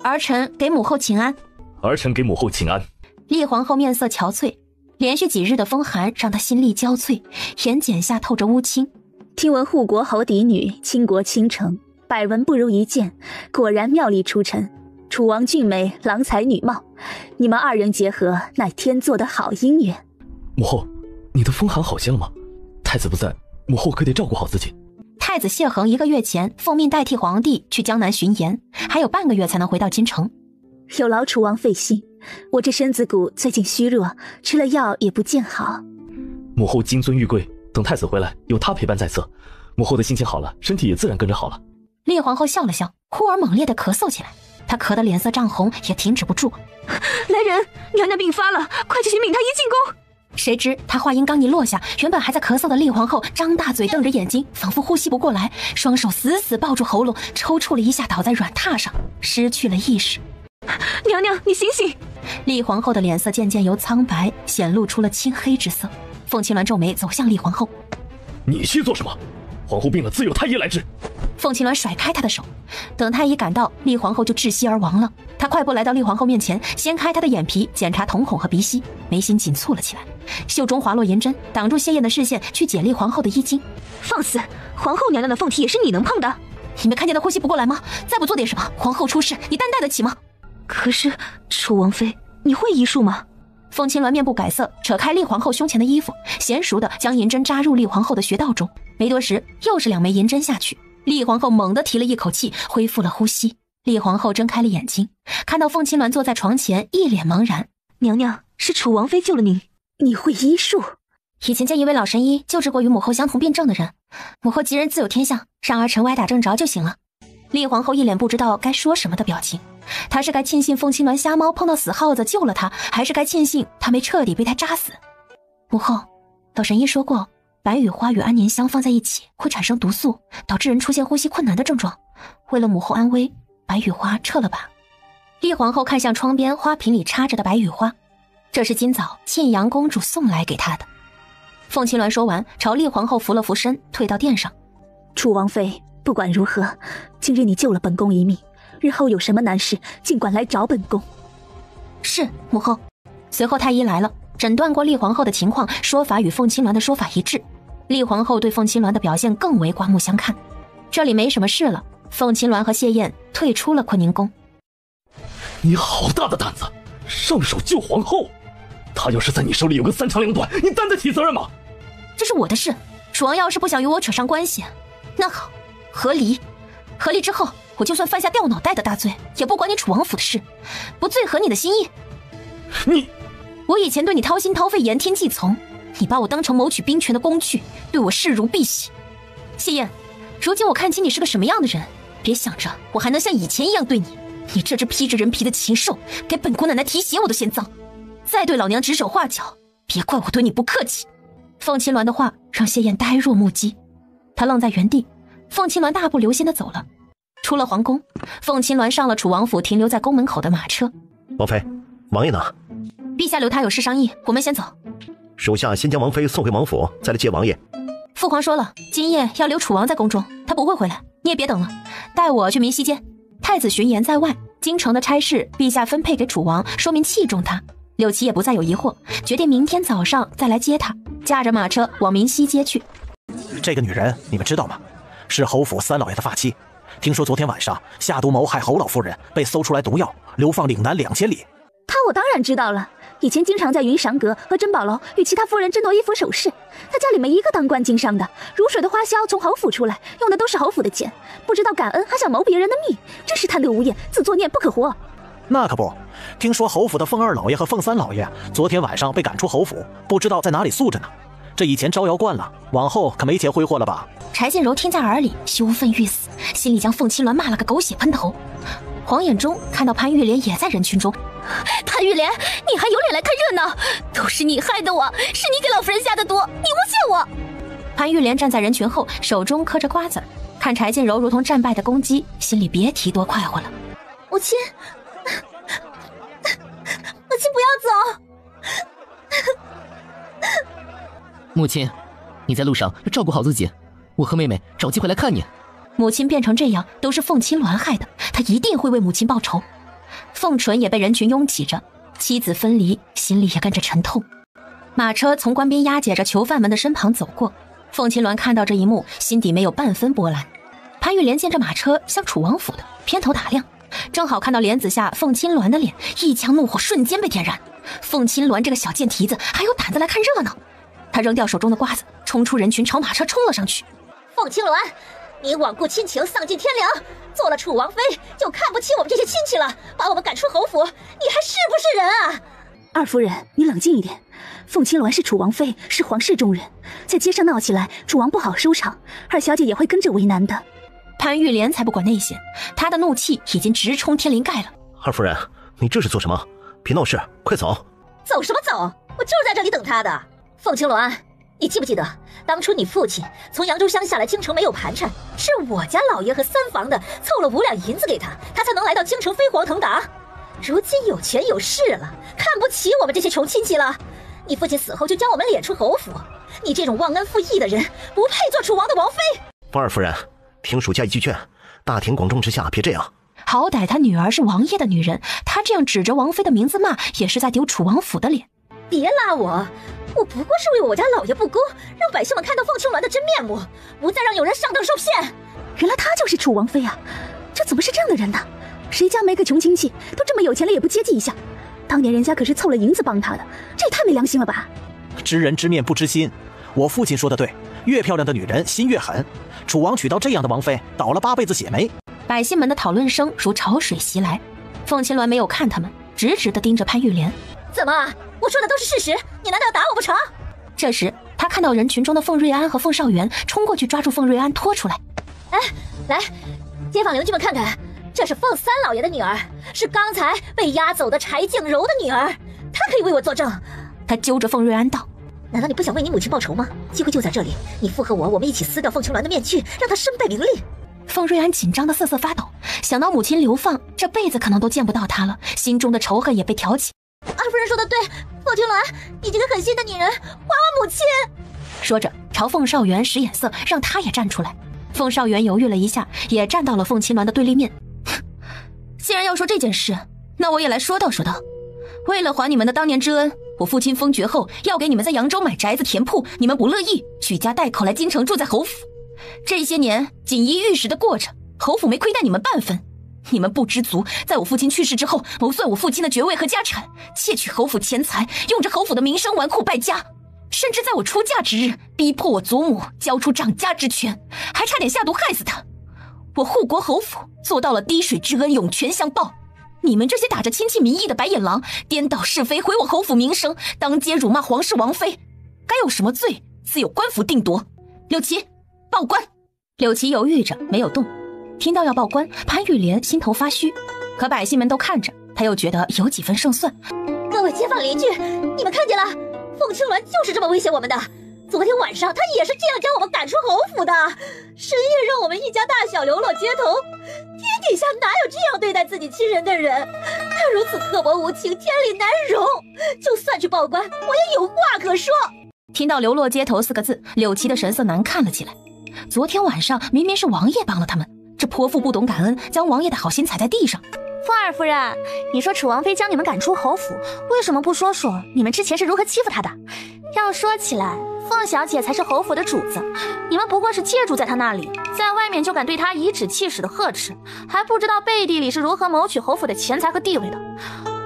儿臣给母后请安。儿臣给母后请安。烈皇后面色憔悴，连续几日的风寒让她心力交瘁，眼睑下透着乌青。听闻护国侯嫡女倾国倾城，百闻不如一见，果然妙丽出尘。楚王俊美，郎才女貌，你们2人结合，乃天作的好姻缘。母后，你的风寒好些了吗？太子不在，母后可得照顾好自己。太子谢恒1个月前奉命代替皇帝去江南巡盐，还有半个月才能回到京城。有劳楚王费心，我这身子骨最近虚弱，吃了药也不见好。母后金尊玉贵，等太子回来，有他陪伴在侧，母后的心情好了，身体也自然跟着好了。烈皇后笑了笑，忽而猛烈地咳嗽起来，她咳得脸色涨红，也停止不住。来人，娘娘病发了，快去请禀太医进宫。谁知他话音刚一落下，原本还在咳嗽的厉皇后张大嘴瞪着眼睛，仿佛呼吸不过来，双手死死抱住喉咙，抽搐了一下，倒在软榻上，失去了意识。娘娘，你醒醒！厉皇后的脸色渐渐由苍白显露出了青黑之色。凤青鸾皱眉走向厉皇后：“你去做什么？皇后病了，自有太医来治。”凤青鸾甩开他的手，等太医赶到，厉皇后就窒息而亡了。他快步来到厉皇后面前，掀开她的眼皮，检查瞳孔和鼻息，眉心紧蹙了起来，袖中滑落银针，挡住谢燕的视线，去解厉皇后的衣襟。放肆！皇后娘娘的凤体也是你能碰的？你没看见她呼吸不过来吗？再不做点什么，皇后出事，你担待得起吗？可是楚王妃，你会医术吗？凤青鸾面不改色，扯开厉皇后胸前的衣服，娴熟地将银针扎入厉皇后的穴道中。没多时，又是2枚银针下去。厉皇后猛地提了一口气，恢复了呼吸。厉皇后睁开了眼睛，看到凤青鸾坐在床前，一脸茫然。娘娘，是楚王妃救了您，你会医术？以前见一位老神医救治过与母后相同病症的人，母后吉人自有天相，让儿臣歪打正着就行了。厉皇后一脸不知道该说什么的表情，她是该庆幸凤青鸾瞎猫碰到死耗子救了她，还是该庆幸她没彻底被他扎死？母后，老神医说过，白羽花与安年香放在一起会产生毒素，导致人出现呼吸困难的症状。为了母后安危，白羽花撤了吧。厉皇后看向窗边花瓶里插着的白羽花，这是今早沁阳公主送来给她的。凤青鸾说完，朝厉皇后扶了扶身，退到殿上。楚王妃，不管如何，今日你救了本宫一命，日后有什么难事尽管来找本宫。是，母后。随后太医来了，诊断过厉皇后的情况，说法与凤青鸾的说法一致。厉皇后对凤青鸾的表现更为刮目相看。这里没什么事了，凤青鸾和谢燕退出了坤宁宫。你好大的胆子，上手救皇后！她要是在你手里有个3长2短，你担得起责任吗？这是我的事，楚王要是不想与我扯上关系，那好，和离。和离之后，我就算犯下掉脑袋的大罪，也不管你楚王府的事，不最合你的心意。我以前对你掏心掏肺，言听计从，你把我当成谋取兵权的工具，对我视如敝屣。谢燕，如今我看清你是个什么样的人，别想着我还能像以前一样对你。你这只披着人皮的禽兽，给本姑奶奶提鞋我都嫌脏，再对老娘指手画脚，别怪我对你不客气。凤青鸾的话让谢燕呆若木鸡，她愣在原地。凤青鸾大步流星地走了。出了皇宫，凤青鸾上了楚王府停留在宫门口的马车。王妃，王爷呢？陛下留他有事商议，我们先走。属下先将王妃送回王府，再来接王爷。父皇说了，今夜要留楚王在宫中，他不会回来，你也别等了，带我去明西街。太子巡盐在外，京城的差事陛下分配给楚王，说明器重他。柳琪也不再有疑惑，决定明天早上再来接他，驾着马车往明西街去。这个女人你们知道吗？是侯府3老爷的发妻，听说昨天晚上下毒谋害侯老夫人，被搜出来毒药，流放岭南2000里。他我当然知道了，以前经常在云裳阁和珍宝楼与其他夫人争夺衣服首饰，他家里没一个当官经商的，如水的花销从侯府出来，用的都是侯府的钱，不知道感恩还想谋别人的命，真是贪得无厌，自作孽不可活。那可不，听说侯府的凤2老爷和凤3老爷昨天晚上被赶出侯府，不知道在哪里宿着呢。这以前招摇惯了，往后可没钱挥霍了吧？柴建柔听在耳里，羞愤欲死，心里将凤青鸾骂了个狗血喷头。黄眼中看到潘玉莲也在人群中。潘玉莲，你还有脸来看热闹？都是你害的我，是你给老夫人下的毒，你诬陷我！潘玉莲站在人群后，手中嗑着瓜子，看柴建柔如同战败的公鸡，心里别提多快活了。母亲，母亲不要走！母亲，你在路上要照顾好自己，我和妹妹找机会来看你。母亲变成这样都是凤青鸾害的，她一定会为母亲报仇。凤纯也被人群拥挤着，妻子分离，心里也跟着沉痛。马车从官兵押解着囚犯们的身旁走过，凤青鸾看到这一幕，心底没有半分波澜。潘玉莲见这马车像楚王府的，偏头打量，正好看到帘子下凤青鸾的脸，一腔怒火瞬间被点燃。凤青鸾这个小贱蹄子还有胆子来看热闹，他扔掉手中的瓜子，冲出人群，朝马车冲了上去。凤青鸾，你罔顾亲情，丧尽天良，做了楚王妃就看不起我们这些亲戚了，把我们赶出侯府，你还是不是人啊？二夫人，你冷静一点。凤青鸾是楚王妃，是皇室中人，在街上闹起来，楚王不好收场，二小姐也会跟着为难的。潘玉莲才不管那些，她的怒气已经直冲天灵盖了。二夫人，你这是做什么？别闹事，快走！走什么走？我就是在这里等他的。凤青鸾，你记不记得当初你父亲从扬州乡下来京城没有盘缠，是我家老爷和三房的凑了5两银子给他，他才能来到京城飞黄腾达。如今有权有势了，看不起我们这些穷亲戚了。你父亲死后就将我们撵出侯府，你这种忘恩负义的人，不配做楚王的王妃。凤二夫人，听属下一句劝，大庭广众之下别这样。好歹他女儿是王爷的女人，他这样指着王妃的名字骂，也是在丢楚王府的脸。别拉我，我不过是为我家老爷不公，让百姓们看到凤青鸾的真面目，不再让有人上当受骗。原来她就是楚王妃啊！这怎么是这样的人呢？谁家没个穷亲戚，都这么有钱了也不接济一下？当年人家可是凑了银子帮他的，这也太没良心了吧！知人知面不知心，我父亲说的对，越漂亮的女人心越狠。楚王娶到这样的王妃，倒了8辈子血霉。百姓们的讨论声如潮水袭来，凤青鸾没有看他们，直直地盯着潘玉莲。怎么，我说的都是事实，你难道要打我不成？这时他看到人群中的凤瑞安和凤少元，冲过去抓住凤瑞安拖出来。哎，来，街坊邻居们看看，这是凤三老爷的女儿，是刚才被押走的柴静柔的女儿，她可以为我作证。他揪着凤瑞安道：难道你不想为你母亲报仇吗？机会就在这里，你附和我们一起撕掉凤青鸾的面具，让她身败名裂。凤瑞安紧张的瑟瑟发抖，想到母亲流放，这辈子可能都见不到她了，心中的仇恨也被挑起。二夫人说的对，凤青鸾，你这个狠心的女人，还我母亲！说着朝凤少元使眼色，让他也站出来。凤少元犹豫了一下，也站到了凤青鸾的对立面。既然要说这件事，那我也来说道说道。为了还你们的当年之恩，我父亲封爵后要给你们在扬州买宅子田铺，你们不乐意，举家带口来京城住在侯府。这些年锦衣玉食的过着，侯府没亏待你们半分。你们不知足，在我父亲去世之后，谋算我父亲的爵位和家产，窃取侯府钱财，用着侯府的名声纨绔败家，甚至在我出嫁之日，逼迫我祖母交出掌家之权，还差点下毒害死他。我护国侯府做到了滴水之恩，涌泉相报。你们这些打着亲戚名义的白眼狼，颠倒是非，毁我侯府名声，当街辱骂皇室王妃，该有什么罪，自有官府定夺。柳琪，报官。柳琪犹豫着没有动。听到要报官，潘玉莲心头发虚，可百姓们都看着，他又觉得有几分胜算。各位街坊邻居，你们看见了，凤青鸾就是这么威胁我们的。昨天晚上他也是这样将我们赶出侯府的，深夜让我们一家大小流落街头，天底下哪有这样对待自己亲人的人？他如此刻薄无情，天理难容。就算去报官，我也有话可说。听到流落街头4个字，柳琪的神色难看了起来。昨天晚上明明是王爷帮了他们，这泼妇不懂感恩，将王爷的好心踩在地上。凤二夫人，你说楚王妃将你们赶出侯府，为什么不说说你们之前是如何欺负她的？要说起来，凤小姐才是侯府的主子，你们不过是借住在她那里，在外面就敢对她颐指气使的呵斥，还不知道背地里是如何谋取侯府的钱财和地位的。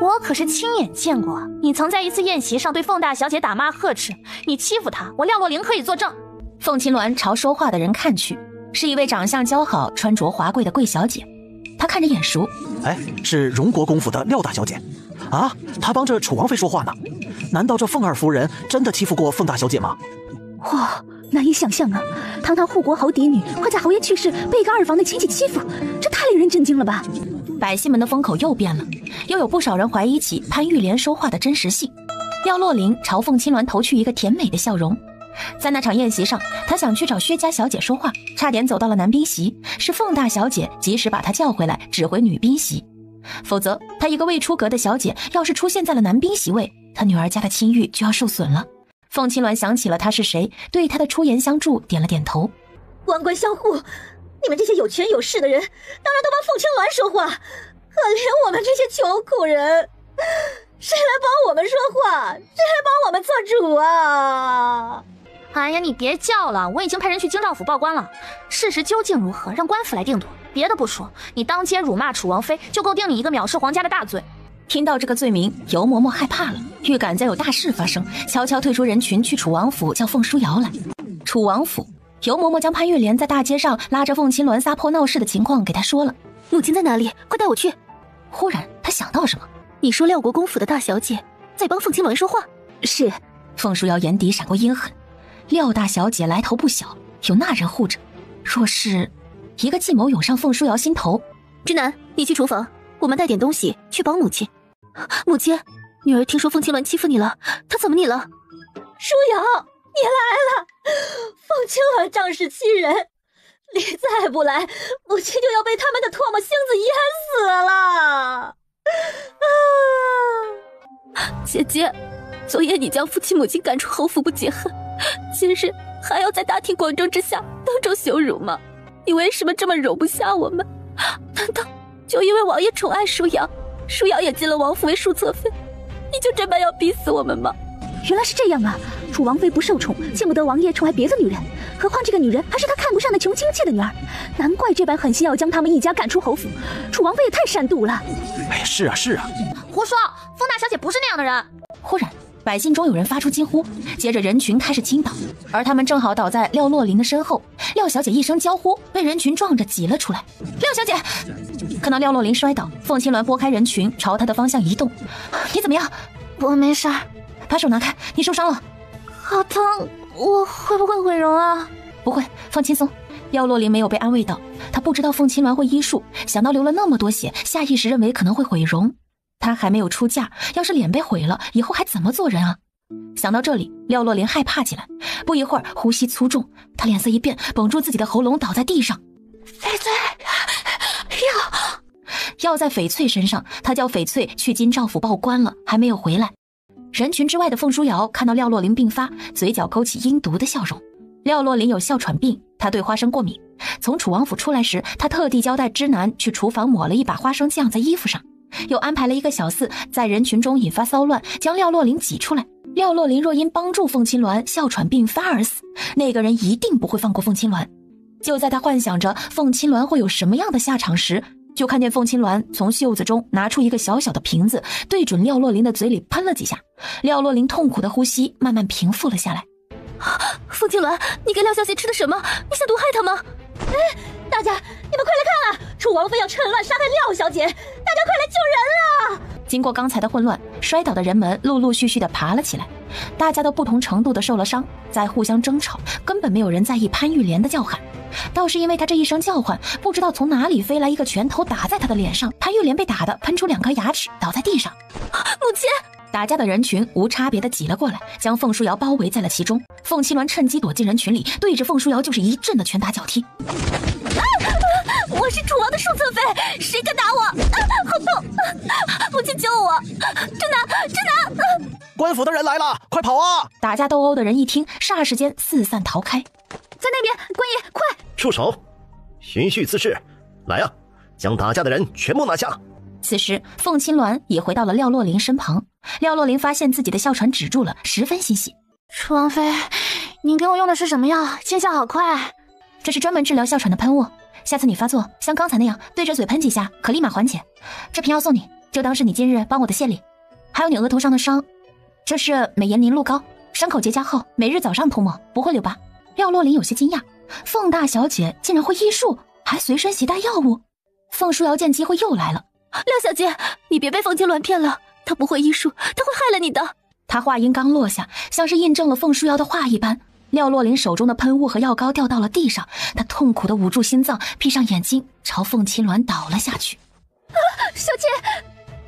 我可是亲眼见过，你曾在一次宴席上对凤大小姐打骂呵斥，你欺负她，我廖若灵可以作证。凤青鸾朝说话的人看去，是一位长相姣好、穿着华贵的贵小姐。她看着眼熟，哎，是荣国公府的廖大小姐啊，她帮着楚王妃说话呢。难道这凤二夫人真的欺负过凤大小姐吗？哇，难以想象啊！堂堂护国侯嫡女，会在侯爷去世被一个二房的亲戚欺负，这太令人震惊了吧！百姓们的风口又变了，又有不少人怀疑起潘玉莲说话的真实性。廖若灵朝凤青鸾投去一个甜美的笑容。在那场宴席上，他想去找薛家小姐说话，差点走到了男宾席，是凤大小姐及时把他叫回来，指回女宾席。否则他一个未出阁的小姐，要是出现在了男宾席位，他女儿家的清誉就要受损了。凤青鸾想起了他是谁，对他的出言相助点了点头。官官相护，你们这些有权有势的人，当然都帮凤青鸾说话，可怜我们这些穷苦人，谁来帮我们说话？谁来帮我们做主啊？哎呀，你别叫了，我已经派人去京兆府报官了。事实究竟如何，让官府来定夺。别的不说，你当街辱骂楚王妃，就够定你一个藐视皇家的大罪。听到这个罪名，尤嬷嬷害怕了，预感将有大事发生，悄悄退出人群，去楚王府叫凤书瑶来。楚王府，尤嬷嬷将潘玉莲在大街上拉着凤青鸾撒泼闹事的情况给她说了。母亲在哪里？快带我去。忽然她想到什么，你说廖国公府的大小姐在帮凤青鸾说话？是。凤书瑶眼底闪过阴狠，廖大小姐来头不小，有那人护着，若是一个计谋涌上凤书瑶心头。之南，你去厨房，我们带点东西去帮母亲。母亲，女儿听说凤青鸾欺负你了，她怎么你了？舒瑶，你来了！凤青鸾仗势欺人，你再不来，母亲就要被他们的唾沫星子淹死了！姐姐，昨夜你将父亲母亲赶出侯府不解恨，今日还要在大庭广众之下当众羞辱吗？你为什么这么容不下我们？难道就因为王爷宠爱舒瑶，舒瑶也进了王府为庶侧妃，你就这般要逼死我们吗？原来是这样啊！楚王妃不受宠，见不得王爷宠爱别的女人，何况这个女人还是他看不上的穷亲戚的女儿，难怪这般狠心要将他们一家赶出侯府。楚王妃也太善妒了。哎，是啊是啊，胡说，风大小姐不是那样的人。忽然，百姓中有人发出惊呼，接着人群开始倾倒，而他们正好倒在廖洛林的身后。廖小姐一声娇呼，被人群撞着挤了出来。廖小姐！看到廖洛林摔倒，凤青鸾拨开人群，朝她的方向移动。你怎么样？我没事儿。把手拿开，你受伤了。好疼，我会不会毁容啊？不会，放轻松。廖洛林没有被安慰到，他不知道凤青鸾会医术，想到流了那么多血，下意识认为可能会毁容。她还没有出嫁，要是脸被毁了，以后还怎么做人啊？想到这里，廖洛林害怕起来，不一会儿呼吸粗重，他脸色一变，绷住自己的喉咙倒在地上。翡翠，药在翡翠身上，他叫翡翠去金兆府报官了，还没有回来。人群之外的凤书瑶看到廖洛林病发，嘴角勾起阴毒的笑容。廖洛林有哮喘病，他对花生过敏。从楚王府出来时，他特地交代知南去厨房抹了一把花生酱在衣服上，又安排了一个小厮在人群中引发骚乱，将廖洛林挤出来。廖洛林若因帮助凤青鸾哮喘病发而死，那个人一定不会放过凤青鸾。就在他幻想着凤青鸾会有什么样的下场时，就看见凤青鸾从袖子中拿出一个小小的瓶子，对准廖洛林的嘴里喷了几下。廖洛林痛苦的呼吸慢慢平复了下来。凤青鸾，你给廖小姐吃的什么？你想毒害她吗？大家，你们快来看啊！楚王妃要趁乱杀害廖小姐，大家快来救人啊！经过刚才的混乱，摔倒的人们陆陆续续地爬了起来，大家都不同程度地受了伤，在互相争吵，根本没有人在意潘玉莲的叫喊。倒是因为他这一声叫唤，不知道从哪里飞来一个拳头打在他的脸上，潘玉莲被打得喷出2颗牙齿，倒在地上。母亲！打架的人群无差别地挤了过来，将凤书瑶包围在了其中。凤青鸾趁机躲进人群里，对着凤书瑶就是一阵的拳打脚踢。我是楚王的庶侧妃，谁敢打我？好痛！母亲救我！正南！官府的人来了，快跑啊！打架斗殴的人一听，霎时间四散逃开。在那边，官爷，快！住手！循序自治，来啊，将打架的人全部拿下。此时，凤青鸾也回到了廖洛林身旁。廖洛林发现自己的哮喘止住了，十分欣喜。楚王妃，您给我用的是什么药？见效好快。这是专门治疗哮喘的喷雾，下次你发作像刚才那样对着嘴喷几下，可立马缓解。这瓶药送你，就当是你今日帮我的谢礼。还有你额头上的伤，这是美颜凝露膏，伤口结痂后每日早上涂抹，不会留疤。廖洛林有些惊讶，凤大小姐竟然会医术，还随身携带药物。凤书瑶见机会又来了。廖小姐，你别被凤青鸾骗了，她不会医术，她会害了你的。她话音刚落下，像是印证了凤书瑶的话一般，廖洛林手中的喷雾和药膏掉到了地上，他痛苦地捂住心脏，闭上眼睛，朝凤青鸾倒了下去。小姐，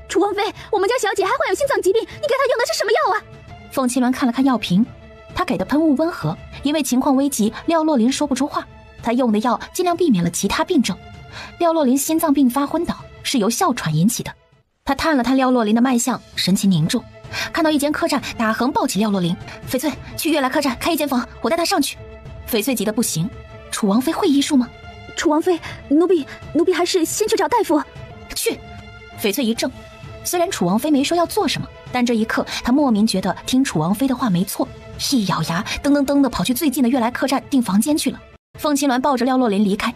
楚王妃，我们家小姐还患有心脏疾病，你给她用的是什么药啊？凤青鸾看了看药瓶，他给的喷雾温和，因为情况危急，廖洛林说不出话，他用的药尽量避免了其他病症。廖洛林心脏病发昏倒，是由哮喘引起的。他探了探廖洛林的脉象，神情凝重，看到一间客栈，打横抱起廖洛林。翡翠，去悦来客栈开一间房，我带他上去。翡翠急得不行，楚王妃会医术吗？楚王妃，奴婢还是先去找大夫。去。翡翠一怔，虽然楚王妃没说要做什么，但这一刻她莫名觉得听楚王妃的话没错，一咬牙噔噔噔地跑去最近的悦来客栈订房间去了。凤青鸾抱着廖洛林离开。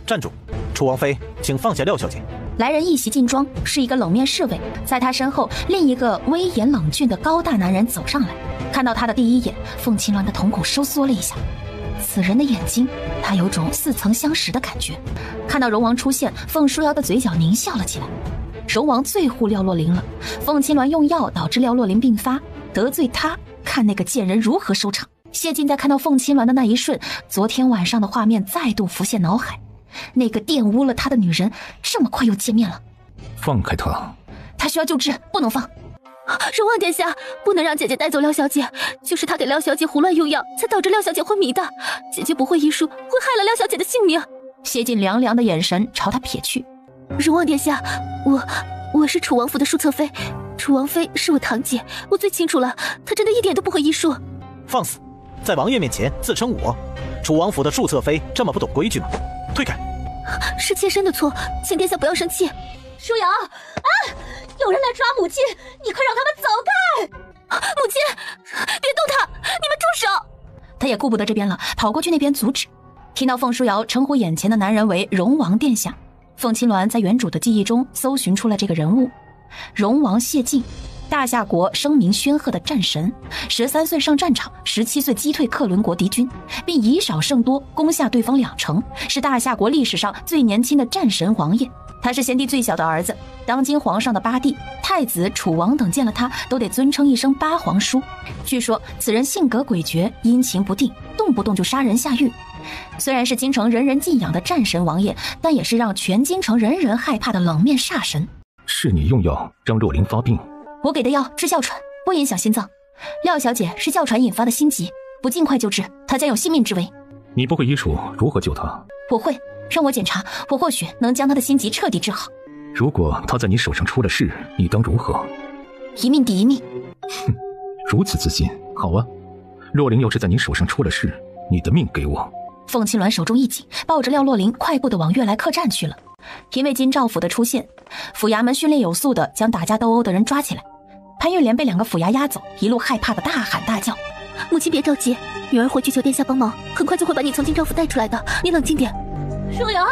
站住，楚王妃，请放下廖小姐。来人一袭劲装，是一个冷面侍卫，在他身后另一个威严冷峻的高大男人走上来。看到他的第一眼，凤青鸾的瞳孔收缩了一下，此人的眼睛他有种似曾相识的感觉。看到荣王出现，凤书瑶的嘴角狞笑了起来。荣王最护廖洛林了，凤青鸾用药导致廖洛林病发，得罪他，看那个贱人如何收场。谢晋在看到凤青鸾的那一瞬，昨天晚上的画面再度浮现脑海，那个玷污了他的女人这么快又见面了。放开他！他需要救治，不能放。荣王殿下，不能让姐姐带走廖小姐，就是他给廖小姐胡乱用药，才导致廖小姐昏迷的。姐姐不会医术，会害了廖小姐的性命。谢晋凉凉的眼神朝他瞥去。荣王殿下，我是楚王府的淑侧妃，楚王妃是我堂姐，我最清楚了，她真的一点都不会医术。放肆，在王爷面前自称我楚王府的淑侧妃，这么不懂规矩吗？退开！是妾身的错，请殿下不要生气。舒瑶，啊！有人来抓母亲，你快让他们走开！母亲，别动他，你们住手！他也顾不得这边了，跑过去那边阻止。听到凤书瑶称呼眼前的男人为荣王殿下，凤青鸾在原主的记忆中搜寻出了这个人物：荣王谢晋，大夏国声名煊赫的战神，13岁上战场，17岁击退克伦国敌军，并以少胜多，攻下对方2城，是大夏国历史上最年轻的战神王爷。他是先帝最小的儿子，当今皇上的8弟、太子、楚王等见了他都得尊称一声8皇叔。据说此人性格诡谲，阴晴不定，动不动就杀人下狱。虽然是京城人人敬仰的战神王爷，但也是让全京城人人害怕的冷面煞神。是你用药让若琳发病？我给的药治哮喘，不影响心脏。廖小姐是哮喘引发的心疾，不尽快救治，她将有性命之危。你不会医术，如何救她？我会，让我检查，我或许能将她的心疾彻底治好。如果她在你手上出了事，你当如何？一命抵一命。哼，如此自信，好啊。若琳要是在你手上出了事，你的命给我。凤青鸾手中一紧，抱着廖若琳快步地往悦来客栈去了。因为金兆府的出现，府衙门训练有素地将打架斗殴的人抓起来。潘玉莲被2个府衙押走，一路害怕的大喊大叫：母亲别着急，女儿回去求殿下帮忙，很快就会把你从金兆府带出来的，你冷静点。舒瑶，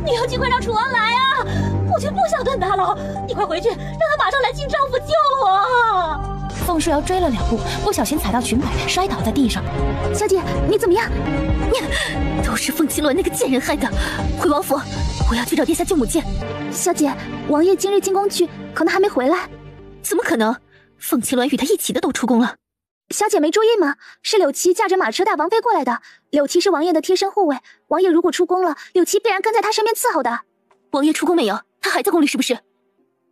你要尽快让楚王来啊！母亲不想等他了，你快回去，让他马上来金兆府救我。凤书瑶追了2步，不小心踩到裙摆，摔倒在地上。小姐，你怎么样？都是凤青鸾那个贱人害的。回王府，我要去找殿下救母亲。小姐，王爷今日进宫去，可能还没回来。怎么可能？凤青鸾与他一起的都出宫了。小姐没注意吗？是柳琪驾着马车带王妃过来的。柳琪是王爷的贴身护卫，王爷如果出宫了，柳琪必然跟在他身边伺候的。王爷出宫没有？他还在宫里是不是？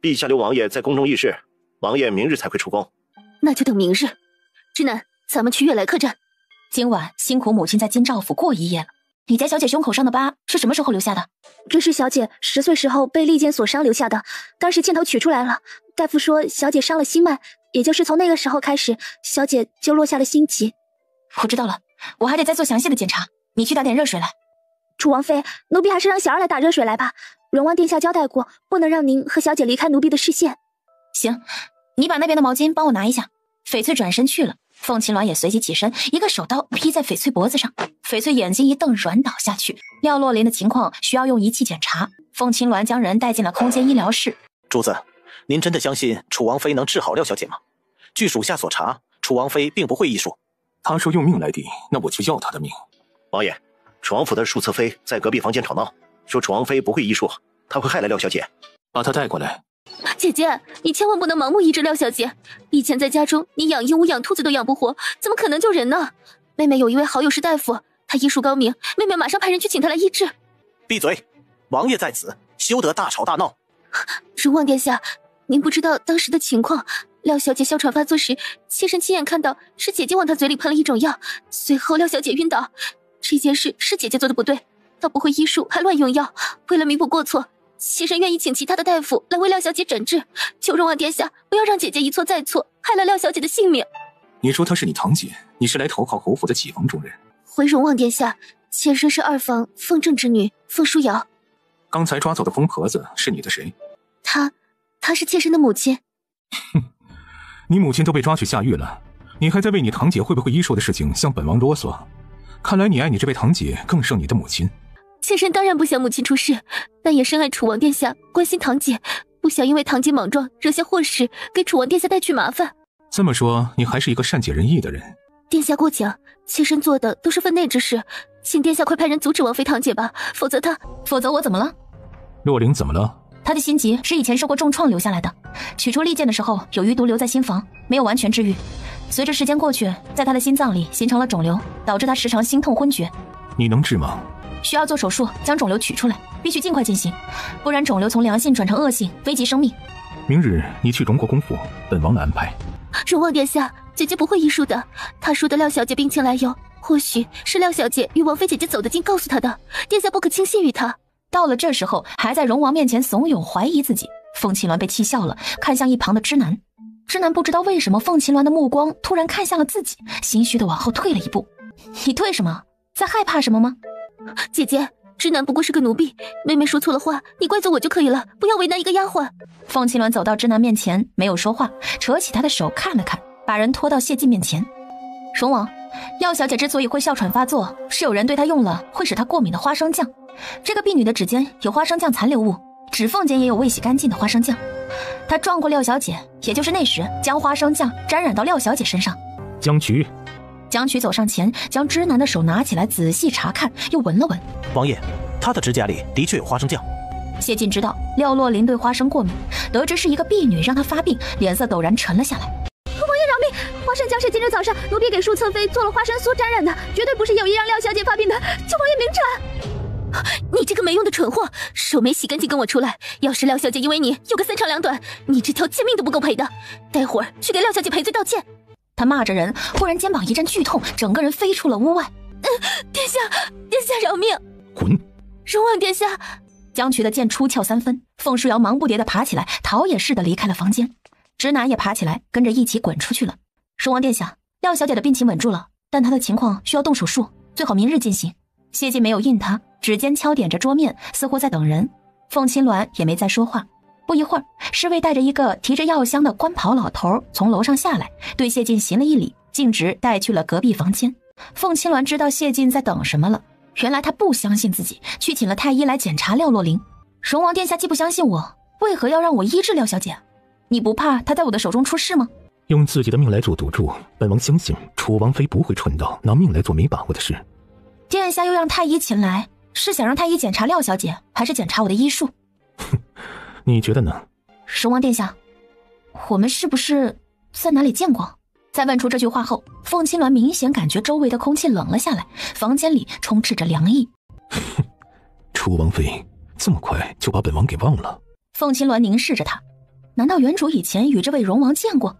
陛下留王爷在宫中议事，王爷明日才会出宫。那就等明日。直男，咱们去悦来客栈。今晚辛苦母亲在金兆府过一夜了。你家小姐胸口上的疤是什么时候留下的？这是小姐10岁时候被利剑所伤留下的，当时箭头取出来了，大夫说小姐伤了心脉，也就是从那个时候开始，小姐就落下了心疾。我知道了，我还得再做详细的检查，你去打点热水来。楚王妃，奴婢还是让小儿来打热水来吧。荣王殿下交代过，不能让您和小姐离开奴婢的视线。行，你把那边的毛巾帮我拿一下。翡翠转身去了，凤青鸾也随即起身，一个手刀劈在翡翠脖子上，翡翠眼睛一瞪，软倒下去。廖若琳的情况需要用仪器检查，凤青鸾将人带进了空间医疗室。主子，您真的相信楚王妃能治好廖小姐吗？据属下所查，楚王妃并不会医术。她说用命来抵，那我就要她的命。王爷，楚王府的淑侧妃在隔壁房间吵闹，说楚王妃不会医术，她会害了廖小姐。把她带过来。姐姐，你千万不能盲目医治廖小姐。以前在家中，你养鹦鹉、养兔子都养不活，怎么可能救人呢？妹妹有一位好友是大夫，他医术高明，妹妹马上派人去请他来医治。闭嘴！王爷在此，休得大吵大闹。荣王殿下，您不知道当时的情况。廖小姐哮喘发作时，妾身亲眼看到是姐姐往她嘴里喷了一种药，随后廖小姐晕倒。这件事是姐姐做的不对，她不会医术，还乱用药。为了弥补过错，妾身愿意请其他的大夫来为廖小姐诊治，求荣王殿下不要让姐姐一错再错，害了廖小姐的性命。你说她是你堂姐，你是来投靠侯府的几房中人？回荣王殿下，妾身是2房凤正之女凤书瑶。刚才抓走的疯婆子是你的谁？她是妾身的母亲。哼，你母亲都被抓去下狱了，你还在为你堂姐会不会医术的事情向本王啰嗦？看来你爱你这位堂姐更胜你的母亲。妾身当然不想母亲出事，但也深爱楚王殿下，关心堂姐，不想因为堂姐莽撞惹下祸事，给楚王殿下带去麻烦。这么说，你还是一个善解人意的人。殿下过奖，妾身做的都是分内之事，请殿下快派人阻止王妃堂姐吧，否则我怎么了？若琳怎么了？她的心疾是以前受过重创留下来的，取出利剑的时候有余毒留在心房，没有完全治愈。随着时间过去，在她的心脏里形成了肿瘤，导致她时常心痛昏厥。你能治吗？需要做手术将肿瘤取出来，必须尽快进行，不然肿瘤从良性转成恶性，危及生命。明日你去荣国公府，本王来安排。荣王殿下，姐姐不会医术的。她说的廖小姐病情来由，或许是廖小姐与王妃姐姐走得近告诉她的，殿下不可轻信于她。到了这时候，还在荣王面前怂恿怀疑自己，凤青鸾被气笑了，看向一旁的芝南。芝南不知道为什么凤青鸾的目光突然看向了自己，心虚的往后退了一步。你退什么？在害怕什么吗？姐姐，芝南不过是个奴婢，妹妹说错了话，你怪罪我就可以了，不要为难一个丫鬟。凤青鸾走到芝南面前，没有说话，扯起他的手看了看，把人拖到谢晋面前。荣王，药小姐之所以会哮喘发作，是有人对她用了会使她过敏的花生酱。这个婢女的指尖有花生酱残留物，指缝间也有未洗干净的花生酱。她撞过廖小姐，也就是那时将花生酱沾染到廖小姐身上。江渠，江渠走上前，将芝南的手拿起来仔细查看，又闻了闻。王爷，她的指甲里的确有花生酱。谢晋知道廖洛琳对花生过敏，得知是一个婢女让她发病，脸色陡然沉了下来。王爷饶命，花生酱是今日早上奴婢给淑侧妃做了花生酥沾染的，绝对不是有意让廖小姐发病的，求王爷明察。你这个没用的蠢货，手没洗干净跟我出来！要是廖小姐因为你有个3长2短，你这条贱命都不够赔的。待会儿去给廖小姐赔罪道歉。他骂着人，忽然肩膀一阵剧痛，整个人飞出了屋外。殿下饶命！滚！荣王殿下。江渠的剑出鞘3分，凤书瑶忙不迭地爬起来，逃也似的离开了房间。直男也爬起来，跟着一起滚出去了。荣王殿下，廖小姐的病情稳住了，但她的情况需要动手术，最好明日进行。谢晋没有应他，指尖敲点着桌面，似乎在等人。凤青鸾也没再说话。不一会儿，侍卫带着一个提着药箱的官袍老头从楼上下来，对谢晋行了一礼，径直带去了隔壁房间。凤青鸾知道谢晋在等什么了，原来他不相信自己，去请了太医来检查廖洛琳。荣王殿下既不相信我，为何要让我医治廖小姐？你不怕她在我的手中出事吗？用自己的命来做赌注，本王相信楚王妃不会蠢到拿命来做没把握的事。殿下又让太医请来，是想让太医检查廖小姐，还是检查我的医术？你觉得呢？荣王殿下，我们是不是在哪里见过？在问出这句话后，凤青鸾明显感觉周围的空气冷了下来，房间里充斥着凉意。楚王妃这么快就把本王给忘了？凤青鸾凝视着他，难道原主以前与这位荣王见过？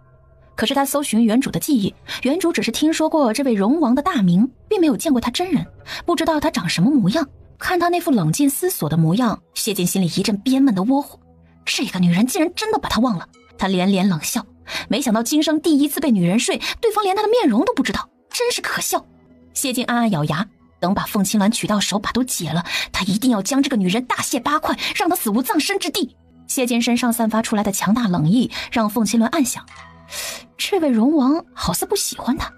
可是他搜寻原主的记忆，原主只是听说过这位荣王的大名，并没有见过他真人，不知道他长什么模样。看他那副冷静思索的模样，谢晋心里一阵憋闷的窝火。这个女人竟然真的把他忘了。他连连冷笑，没想到今生第一次被女人睡，对方连他的面容都不知道，真是可笑。谢晋暗暗咬牙，等把凤青鸾取到手，把都解了，他一定要将这个女人大卸8块，让她死无葬身之地。谢晋身上散发出来的强大冷意，让凤青鸾暗想，这位荣王好似不喜欢他，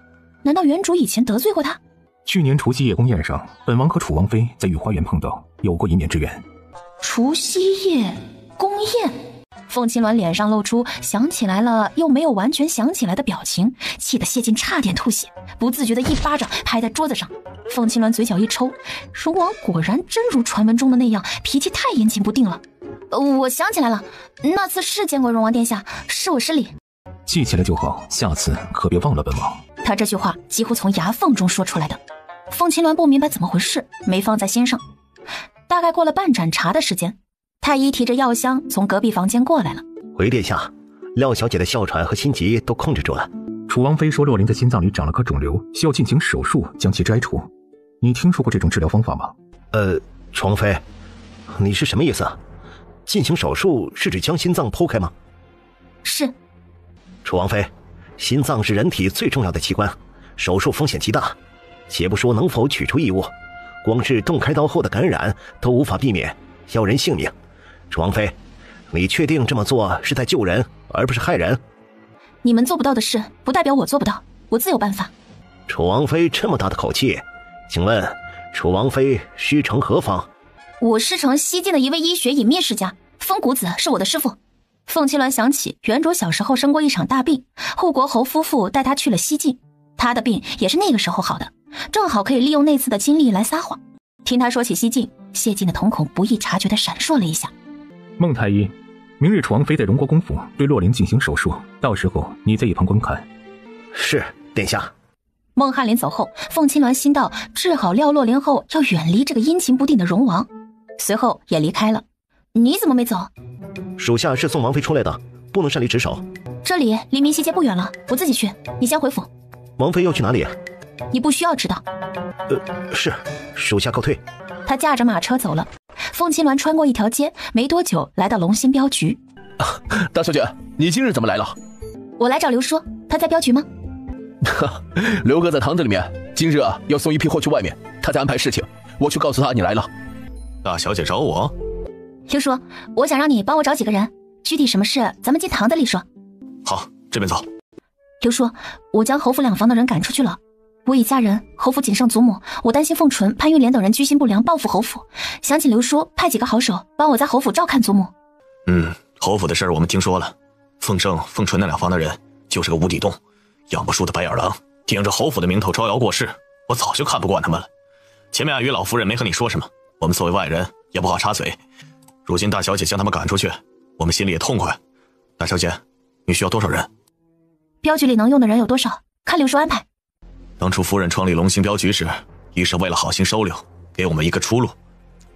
难道原主以前得罪过他？去年除夕夜宫宴上，本王和楚王妃在御花园碰到，有过一面之缘。除夕夜宫宴，凤青鸾脸上露出想起来了又没有完全想起来的表情，气得谢晋差点吐血，不自觉的一巴掌拍在桌子上。凤青鸾嘴角一抽，荣王果然真如传闻中的那样，脾气太阴晴不定了。我想起来了，那次是见过荣王殿下，是我失礼。记起来就好，下次可别忘了本王。他这句话几乎从牙缝中说出来的。凤青鸾不明白怎么回事，没放在心上。大概过了半盏茶的时间，太医提着药箱从隔壁房间过来了。回殿下，廖小姐的哮喘和心疾都控制住了。楚王妃说洛琳的心脏里长了颗肿瘤，需要进行手术将其摘除。你听说过这种治疗方法吗？楚王妃，你是什么意思？进行手术是指将心脏剖开吗？是。楚王妃，心脏是人体最重要的器官，手术风险极大，且不说能否取出异物，光是动开刀后的感染都无法避免，要人性命。楚王妃，你确定这么做是在救人而不是害人？你们做不到的事不代表我做不到，我自有办法。楚王妃这么大的口气，请问楚王妃师承何方？我师承西晋的一位医学隐秘世家，风谷子是我的师傅。凤青鸾想起原主小时候生过一场大病，护国侯夫妇带他去了西晋，他的病也是那个时候好的，正好可以利用那次的经历来撒谎。听他说起西晋，谢晋的瞳孔不易察觉地闪烁了一下。孟太医，明日楚王妃在荣国公府对洛琳进行手术，到时候你在一旁观看。是，殿下。孟翰林走后，凤青鸾心道治好廖洛琳后要远离这个阴晴不定的荣王，随后也离开了。你怎么没走？属下是送王妃出来的，不能擅离职守。这里离明溪街不远了，我自己去，你先回府。王妃要去哪里？你不需要知道。是，属下告退。他驾着马车走了。凤青鸾穿过一条街，没多久来到龙兴镖局。大小姐，你今日怎么来了？我来找刘叔，他在镖局吗？刘哥在堂子里面，今日要送一批货去外面，他在安排事情，我去告诉他你来了。大小姐找我？刘叔，我想让你帮我找几个人，具体什么事咱们进堂子里说。好，这边走。刘叔，我将侯府两房的人赶出去了，我已嫁人，侯府仅剩祖母，我担心凤纯、潘玉莲等人居心不良，报复侯府，想请刘叔派几个好手帮我在侯府照看祖母。侯府的事我们听说了，凤正、凤纯那两房的人就是个无底洞，养不出的白眼狼，顶着侯府的名头招摇过市，我早就看不惯他们了。前面碍于老夫人没和你说什么，我们作为外人也不好插嘴。如今大小姐将他们赶出去，我们心里也痛快。大小姐，你需要多少人？镖局里能用的人有多少，看刘叔安排。当初夫人创立龙兴镖局时，一是为了好心收留，给我们一个出路；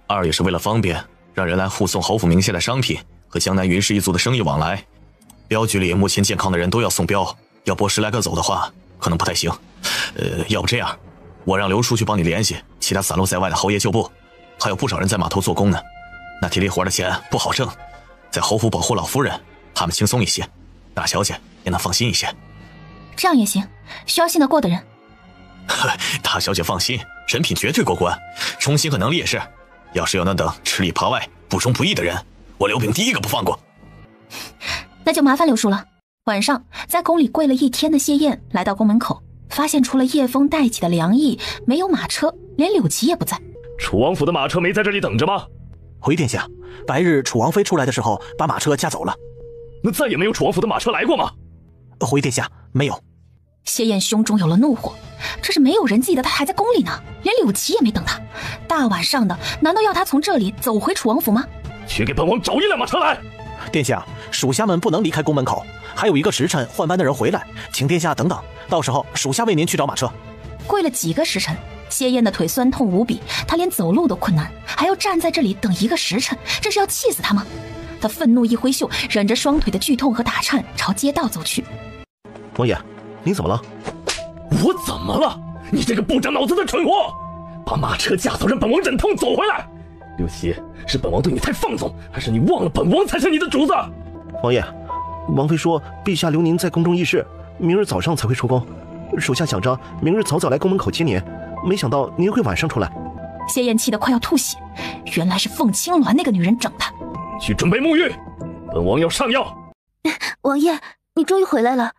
二也是为了方便，让人来护送侯府名下的商品和江南云氏一族的生意往来。镖局里目前健康的人都要送镖，要拨10来个走的话，可能不太行。要不这样，我让刘叔去帮你联系其他散落在外的侯爷旧部，还有不少人在码头做工呢。那体力活的钱不好挣，在侯府保护老夫人，他们轻松一些，大小姐也能放心一些。这样也行，需要信得过的人。大小姐放心，人品绝对过关，忠心和能力也是。要是有那等吃里扒外、不忠不义的人，我刘炳第一个不放过。那就麻烦刘叔了。晚上在宫里跪了一天的谢燕来到宫门口，发现除了夜风带起的凉意，没有马车，连柳琪也不在。楚王府的马车没在这里等着吗？回殿下，白日楚王妃出来的时候把马车驾走了。那再也没有楚王府的马车来过吗？回殿下，没有。谢燕胸中有了怒火，这是没有人记得他还在宫里呢，连柳琪也没等他。大晚上的，难道要他从这里走回楚王府吗？去给本王找一辆马车来。殿下，属下们不能离开宫门口，还有一个时辰换班的人回来，请殿下等等，到时候属下为您去找马车。跪了几个时辰，谢燕的腿酸痛无比，她连走路都困难，还要站在这里等一个时辰，这是要气死她吗？她愤怒一挥袖，忍着双腿的剧痛和打颤，朝街道走去。王爷，您怎么了？我怎么了？你这个不长脑子的蠢货！把马车驾走，让本王忍痛走回来。刘琦，是本王对你太放纵，还是你忘了本王才是你的主子？王爷，王妃说陛下留您在宫中议事，明日早上才会出宫。属下想着明日早早来宫门口接您，没想到您会晚上出来。谢燕气得快要吐血，原来是凤青鸾那个女人整她。去准备沐浴，本王要上药。王爷，你终于回来了。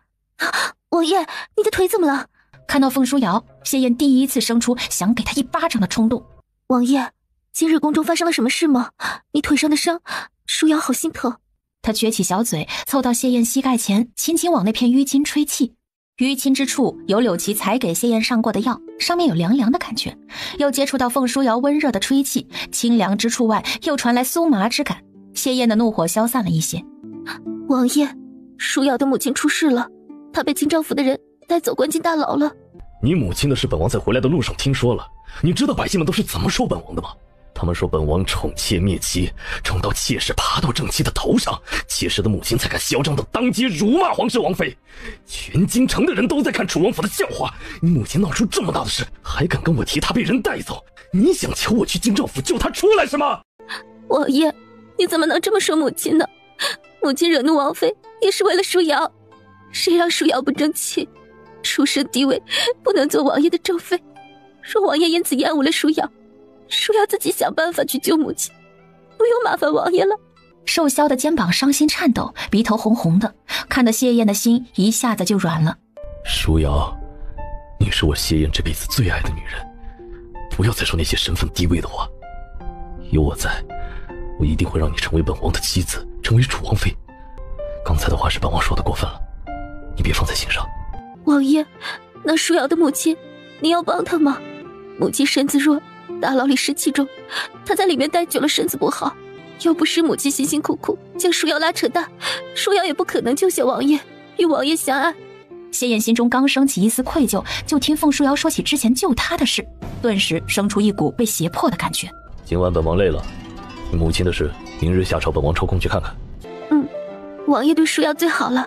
王爷，你的腿怎么了？看到凤书瑶，谢燕第一次生出想给她一巴掌的冲动。王爷，今日宫中发生了什么事吗？你腿上的伤，舒瑶好心疼。他撅起小嘴，凑到谢燕膝盖前，轻轻往那片淤青吹气。淤青之处有柳琪才给谢燕上过的药，上面有凉凉的感觉，又接触到凤书瑶温热的吹气，清凉之处外又传来酥麻之感。谢燕的怒火消散了一些。王爷，舒瑶的母亲出事了，她被清照府的人带走关进大牢了。你母亲的事，本王在回来的路上听说了。你知道百姓们都是怎么说本王的吗？他们说本王宠妾灭妻，宠到妾室爬到正妻的头上，妾室的母亲才敢嚣张的当街辱骂皇室王妃。全京城的人都在看楚王府的笑话。你母亲闹出这么大的事，还敢跟我提她被人带走？你想求我去京兆府救她出来是吗？王爷，你怎么能这么说母亲呢？母亲惹怒王妃也是为了舒瑶，谁让舒瑶不争气，出身低微，不能做王爷的正妃。若王爷因此厌恶了舒瑶，舒瑶自己想办法去救母亲，不用麻烦王爷了。瘦削的肩膀伤心颤抖，鼻头红红的，看得谢燕的心一下子就软了。舒瑶，你是我谢燕这辈子最爱的女人，不要再说那些身份低微的话。有我在，我一定会让你成为本王的妻子，成为楚王妃。刚才的话是本王说的过分了，你别放在心上。王爷，那舒瑶的母亲，你要帮她吗？母亲身子弱，大牢里湿气重，她在里面待久了身子不好，要不是母亲辛辛苦苦将舒瑶拉扯大，舒瑶也不可能救下王爷，与王爷相爱。谢燕心中刚升起一丝愧疚，就听凤书瑶说起之前救她的事，顿时生出一股被胁迫的感觉。今晚本王累了，你母亲的事，明日下朝本王抽空去看看。王爷对舒瑶最好了。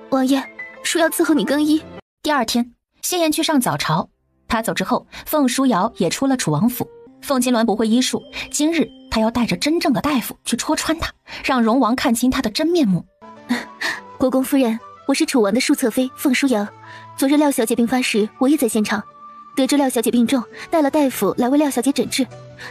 王爷，舒瑶伺候你更衣。第二天，谢燕去上早朝，她走之后，凤舒瑶也出了楚王府。凤金鸾不会医术，今日她要带着真正的大夫去戳穿他，让荣王看清他的真面目。国公夫人，我是楚王的庶侧妃凤舒瑶。昨日廖小姐病发时，我也在现场，得知廖小姐病重，带了大夫来为廖小姐诊治。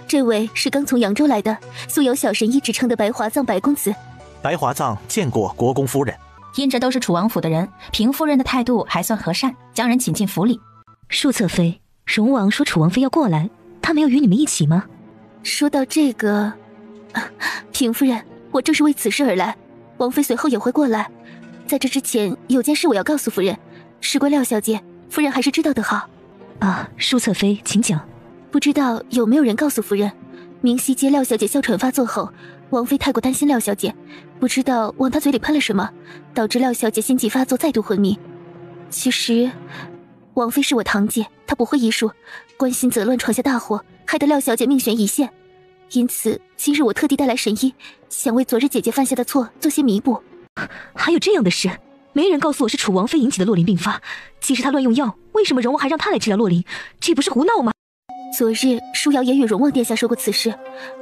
这位是刚从扬州来的，素有小神医之称的白华藏白公子。白华藏见过国公夫人。因着都是楚王府的人，平夫人的态度还算和善，将人请进府里。庶侧妃，荣王说楚王妃要过来，他没有与你们一起吗？说到这个，平夫人，我正是为此事而来。王妃随后也会过来。在这之前，有件事我要告诉夫人，事关廖小姐，夫人还是知道的好。啊，庶侧妃，请讲。不知道有没有人告诉夫人，明夕接廖小姐哮喘发作后，王妃太过担心廖小姐，不知道往她嘴里喷了什么，导致廖小姐心悸发作，再度昏迷。其实，王妃是我堂姐，她不会医术，关心则乱，闯下大祸，害得廖小姐命悬一线。因此，今日我特地带来神医，想为昨日姐姐犯下的错做些弥补。还有这样的事？没人告诉我是楚王妃引起的洛林病发。既是她乱用药，为什么荣王还让她来治疗洛林？这不是胡闹吗？昨日舒瑶也与荣王殿下说过此事，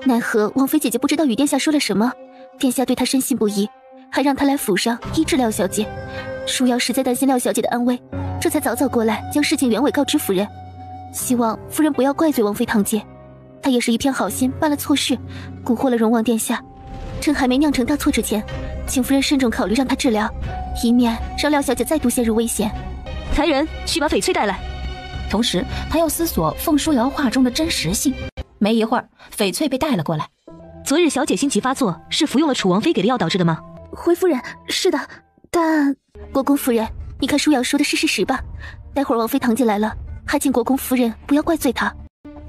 奈何王妃姐姐不知道与殿下说了什么，殿下对她深信不疑，还让她来府上医治廖小姐。舒瑶实在担心廖小姐的安危，这才早早过来将事情原委告知夫人。希望夫人不要怪罪王妃堂姐，她也是一片好心办了错事，蛊惑了荣王殿下。趁还没酿成大错之前，请夫人慎重考虑让她治疗，以免让廖小姐再度陷入危险。来人，去把翡翠带来。同时，他又思索凤舒瑶话中的真实性。没一会儿，翡翠被带了过来。昨日小姐心急发作，是服用了楚王妃给的药导致的吗？回夫人，是的，但国公夫人，你看舒瑶说的是事实吧？待会儿王妃堂姐来了，还请国公夫人不要怪罪她。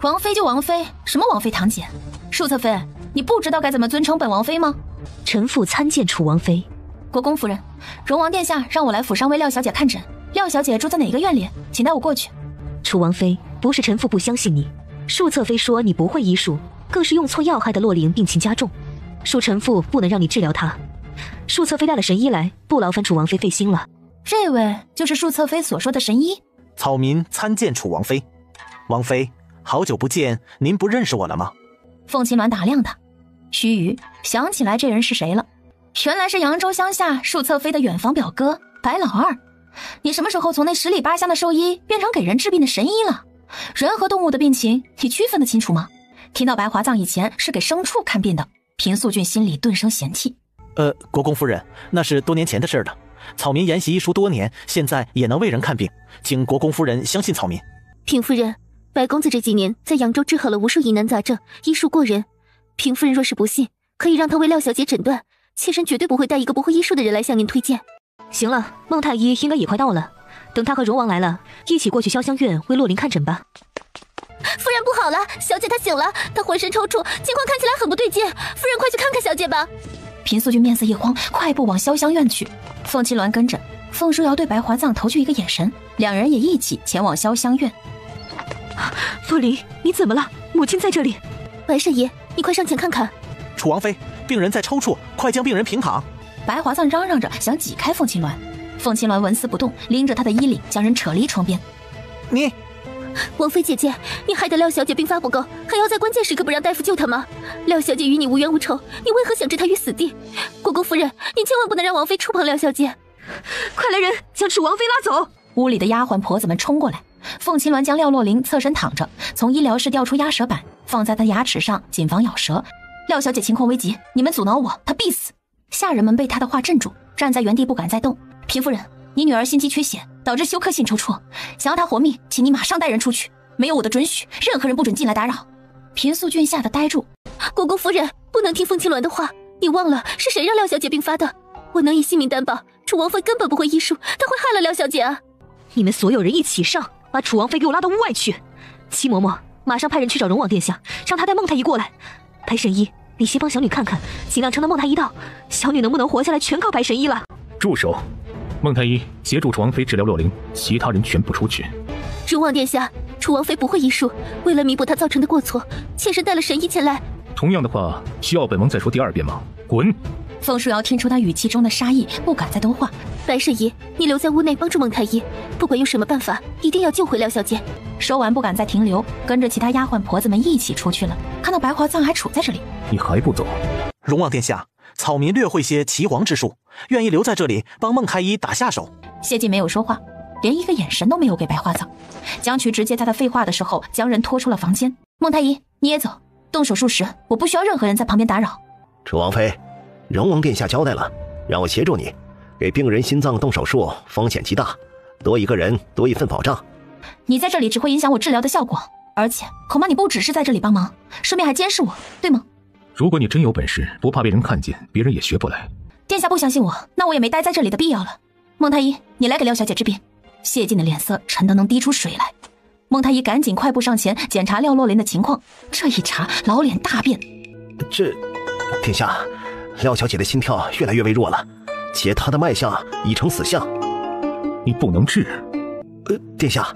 王妃就王妃，什么王妃堂姐？庶侧妃，你不知道该怎么尊称本王妃吗？臣妇参见楚王妃。国公夫人，荣王殿下让我来府上为廖小姐看诊。廖小姐住在哪个院里？请带我过去。楚王妃，不是臣妇不相信你，庶侧妃说你不会医术，更是用错药害得洛灵病情加重，恕臣妇不能让你治疗她。庶侧妃带了神医来，不劳烦楚王妃费心了。这位就是庶侧妃所说的神医。草民参见楚王妃。王妃，好久不见，您不认识我了吗？凤琴鸾打量他，须臾想起来这人是谁了，原来是扬州乡下庶侧妃的远房表哥白老二。你什么时候从那10里8乡的兽医变成给人治病的神医了？人和动物的病情你区分得清楚吗？听到白华藏以前是给牲畜看病的，平素俊心里顿生嫌弃。国公夫人，那是多年前的事了。草民研习医术多年，现在也能为人看病，请国公夫人相信草民。平夫人，白公子这几年在扬州治好了无数疑难杂症，医术过人。平夫人若是不信，可以让他为廖小姐诊断，妾身绝对不会带一个不会医术的人来向您推荐。行了，孟太医应该也快到了，等他和荣王来了，一起过去潇湘院为洛灵看诊吧。夫人不好了，小姐她醒了，她浑身抽搐，情况看起来很不对劲，夫人快去看看小姐吧。平素君面色一慌，快步往潇湘院去。凤七鸾跟着，凤舒瑶对白华藏投去一个眼神，两人也一起前往潇湘院。洛灵，你怎么了？母亲在这里。白神爷，你快上前看看。楚王妃，病人在抽搐，快将病人平躺。白华藏嚷嚷着想挤开凤青鸾，凤青鸾纹丝不动，拎着他的衣领将人扯离床边。你，王妃姐姐，你害得廖小姐兵发不够，还要在关键时刻不让大夫救她吗？廖小姐与你无冤无仇，你为何想置她于死地？国公夫人，你千万不能让王妃触碰廖小姐。快来人，将楚王妃拉走！屋里的丫鬟婆子们冲过来，凤青鸾将廖洛灵侧身躺着，从医疗室调出压舌板，放在她牙齿上，谨防咬舌。廖小姐情况危急，你们阻挠我，她必死。下人们被他的话镇住，站在原地不敢再动。平夫人，你女儿心肌缺血，导致休克性抽搐，想要她活命，请你马上带人出去，没有我的准许，任何人不准进来打扰。平素俊吓得呆住。国公夫人，不能听凤青鸾的话，你忘了是谁让廖小姐病发的？我能以性命担保，楚王妃根本不会医术，她会害了廖小姐啊！你们所有人一起上，把楚王妃给我拉到屋外去。戚嬷嬷，马上派人去找荣王殿下，让他带孟太医过来。白神医，你先帮小女看看，尽量撑到孟太医到，小女能不能活下来全靠白神医了。住手！孟太医协助楚王妃治疗洛灵，其他人全部出去。荣王殿下，楚王妃不会医术，为了弥补她造成的过错，妾身带了神医前来。同样的话，需要本王再说第2遍吗？滚！凤书瑶听出他语气中的杀意，不敢再多话。白圣仪，你留在屋内帮助孟太医，不管用什么办法，一定要救回廖小姐。说完不敢再停留，跟着其他丫鬟婆子们一起出去了。看到白华藏还杵在这里，你还不走？荣王殿下，草民略会些岐黄之术，愿意留在这里帮孟太医打下手。谢晋没有说话，连一个眼神都没有给白华藏。江渠直接在他废话的时候将人拖出了房间。孟太医，你也走，动手术时我不需要任何人在旁边打扰。楚王妃，荣王殿下交代了，让我协助你，给病人心脏动手术风险极大，多一个人多一份保障。你在这里只会影响我治疗的效果，而且恐怕你不只是在这里帮忙，顺便还监视我，对吗？如果你真有本事，不怕被人看见，别人也学不来。殿下不相信我，那我也没待在这里的必要了。孟太医，你来给廖小姐治病。谢晋的脸色沉得能滴出水来。孟太医赶紧快步上前检查廖洛林的情况，这一查老脸大变。殿下，廖小姐的心跳越来越微弱了，且她的脉象已成死相。你不能治。殿下，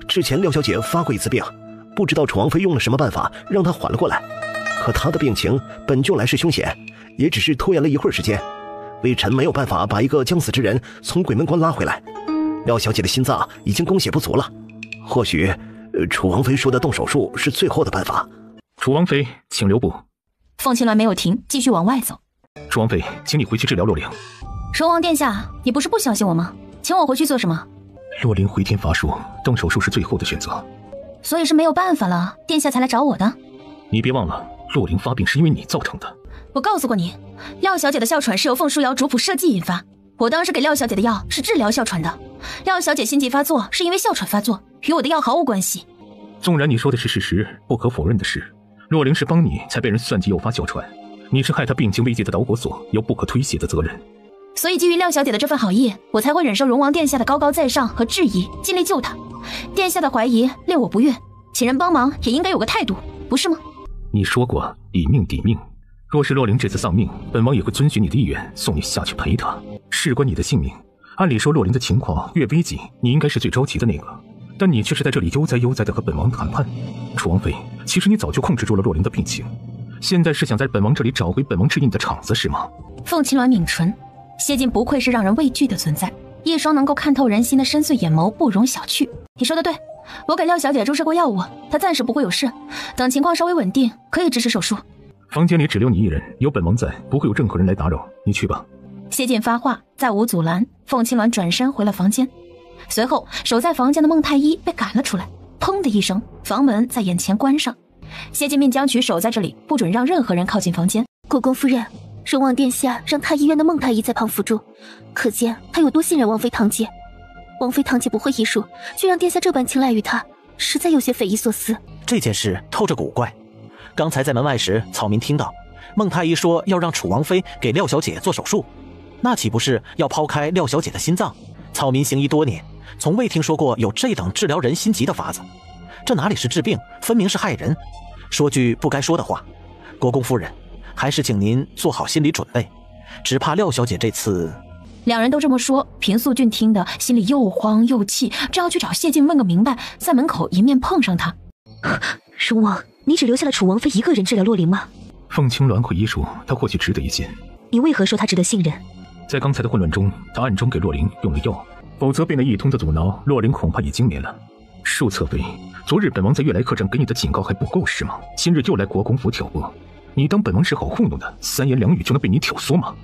之前廖小姐发过一次病，不知道楚王妃用了什么办法让她缓了过来。可她的病情本就来势凶险，也只是拖延了一会儿时间。微臣没有办法把一个将死之人从鬼门关拉回来。廖小姐的心脏已经供血不足了，或许楚王妃说的动手术是最后的办法。楚王妃，请留步。凤青鸾没有停，继续往外走。楚王妃，请你回去治疗洛灵。荣王殿下，你不是不相信我吗？请我回去做什么？洛灵回天乏术，动手术是最后的选择。所以是没有办法了，殿下才来找我的。你别忘了，洛灵发病是因为你造成的。我告诉过你，廖小姐的哮喘是由凤书瑶主仆设计引发，我当时给廖小姐的药是治疗哮喘的。廖小姐心悸发作是因为哮喘发作，与我的药毫无关系。纵然你说的是事实，不可否认的是，洛灵是帮你才被人算计诱发哮喘，你是害她病情危急的导火索，有不可推卸的责任。所以基于廖小姐的这份好意，我才会忍受荣王殿下的高高在上和质疑，尽力救她。殿下的怀疑令我不悦，请人帮忙也应该有个态度，不是吗？你说过以命抵命，若是洛灵这次丧命，本王也会遵循你的意愿，送你下去陪她，事关你的性命。按理说洛灵的情况越危急，你应该是最着急的那个，但你却是在这里悠哉悠哉的和本王谈判。楚王妃，其实你早就控制住了洛灵的病情，现在是想在本王这里找回本王治印的场子是吗？凤青鸾抿唇，谢晋不愧是让人畏惧的存在，一双能够看透人心的深邃眼眸不容小觑。你说的对，我给廖小姐注射过药物，她暂时不会有事，等情况稍微稳定可以支持手术。房间里只留你一人，有本王在，不会有任何人来打扰，你去吧。谢晋发话，再无阻拦，凤青鸾转身回了房间。随后守在房间的孟太医被赶了出来，砰的一声，房门在眼前关上。谢晋命将曲守在这里，不准让任何人靠近房间。国公夫人，荣王殿下让太医院的孟太医在旁辅助，可见他有多信任王妃堂姐。王妃堂姐不会医术，却让殿下这般青睐于她，实在有些匪夷所思。这件事透着古怪。刚才在门外时，草民听到孟太医说要让楚王妃给廖小姐做手术，那岂不是要抛开廖小姐的心脏？草民行医多年，从未听说过有这等治疗人心急的法子。这哪里是治病，分明是害人。说句不该说的话，国公夫人，还是请您做好心理准备，只怕廖小姐这次……两人都这么说，平素俊听得心里又慌又气，正要去找谢晋问个明白，在门口迎面碰上他。荣王，你只留下了楚王妃一个人治疗洛灵吗？凤青鸾会医术，他或许值得一见。你为何说他值得信任？在刚才的混乱中，他暗中给洛灵用了药，否则被那一通的阻挠，洛灵恐怕已经没了。恕侧妃，昨日本王在悦来客栈给你的警告还不够是吗？今日又来国公府挑拨，你当本王是好糊弄的，三言两语就能被你挑唆吗？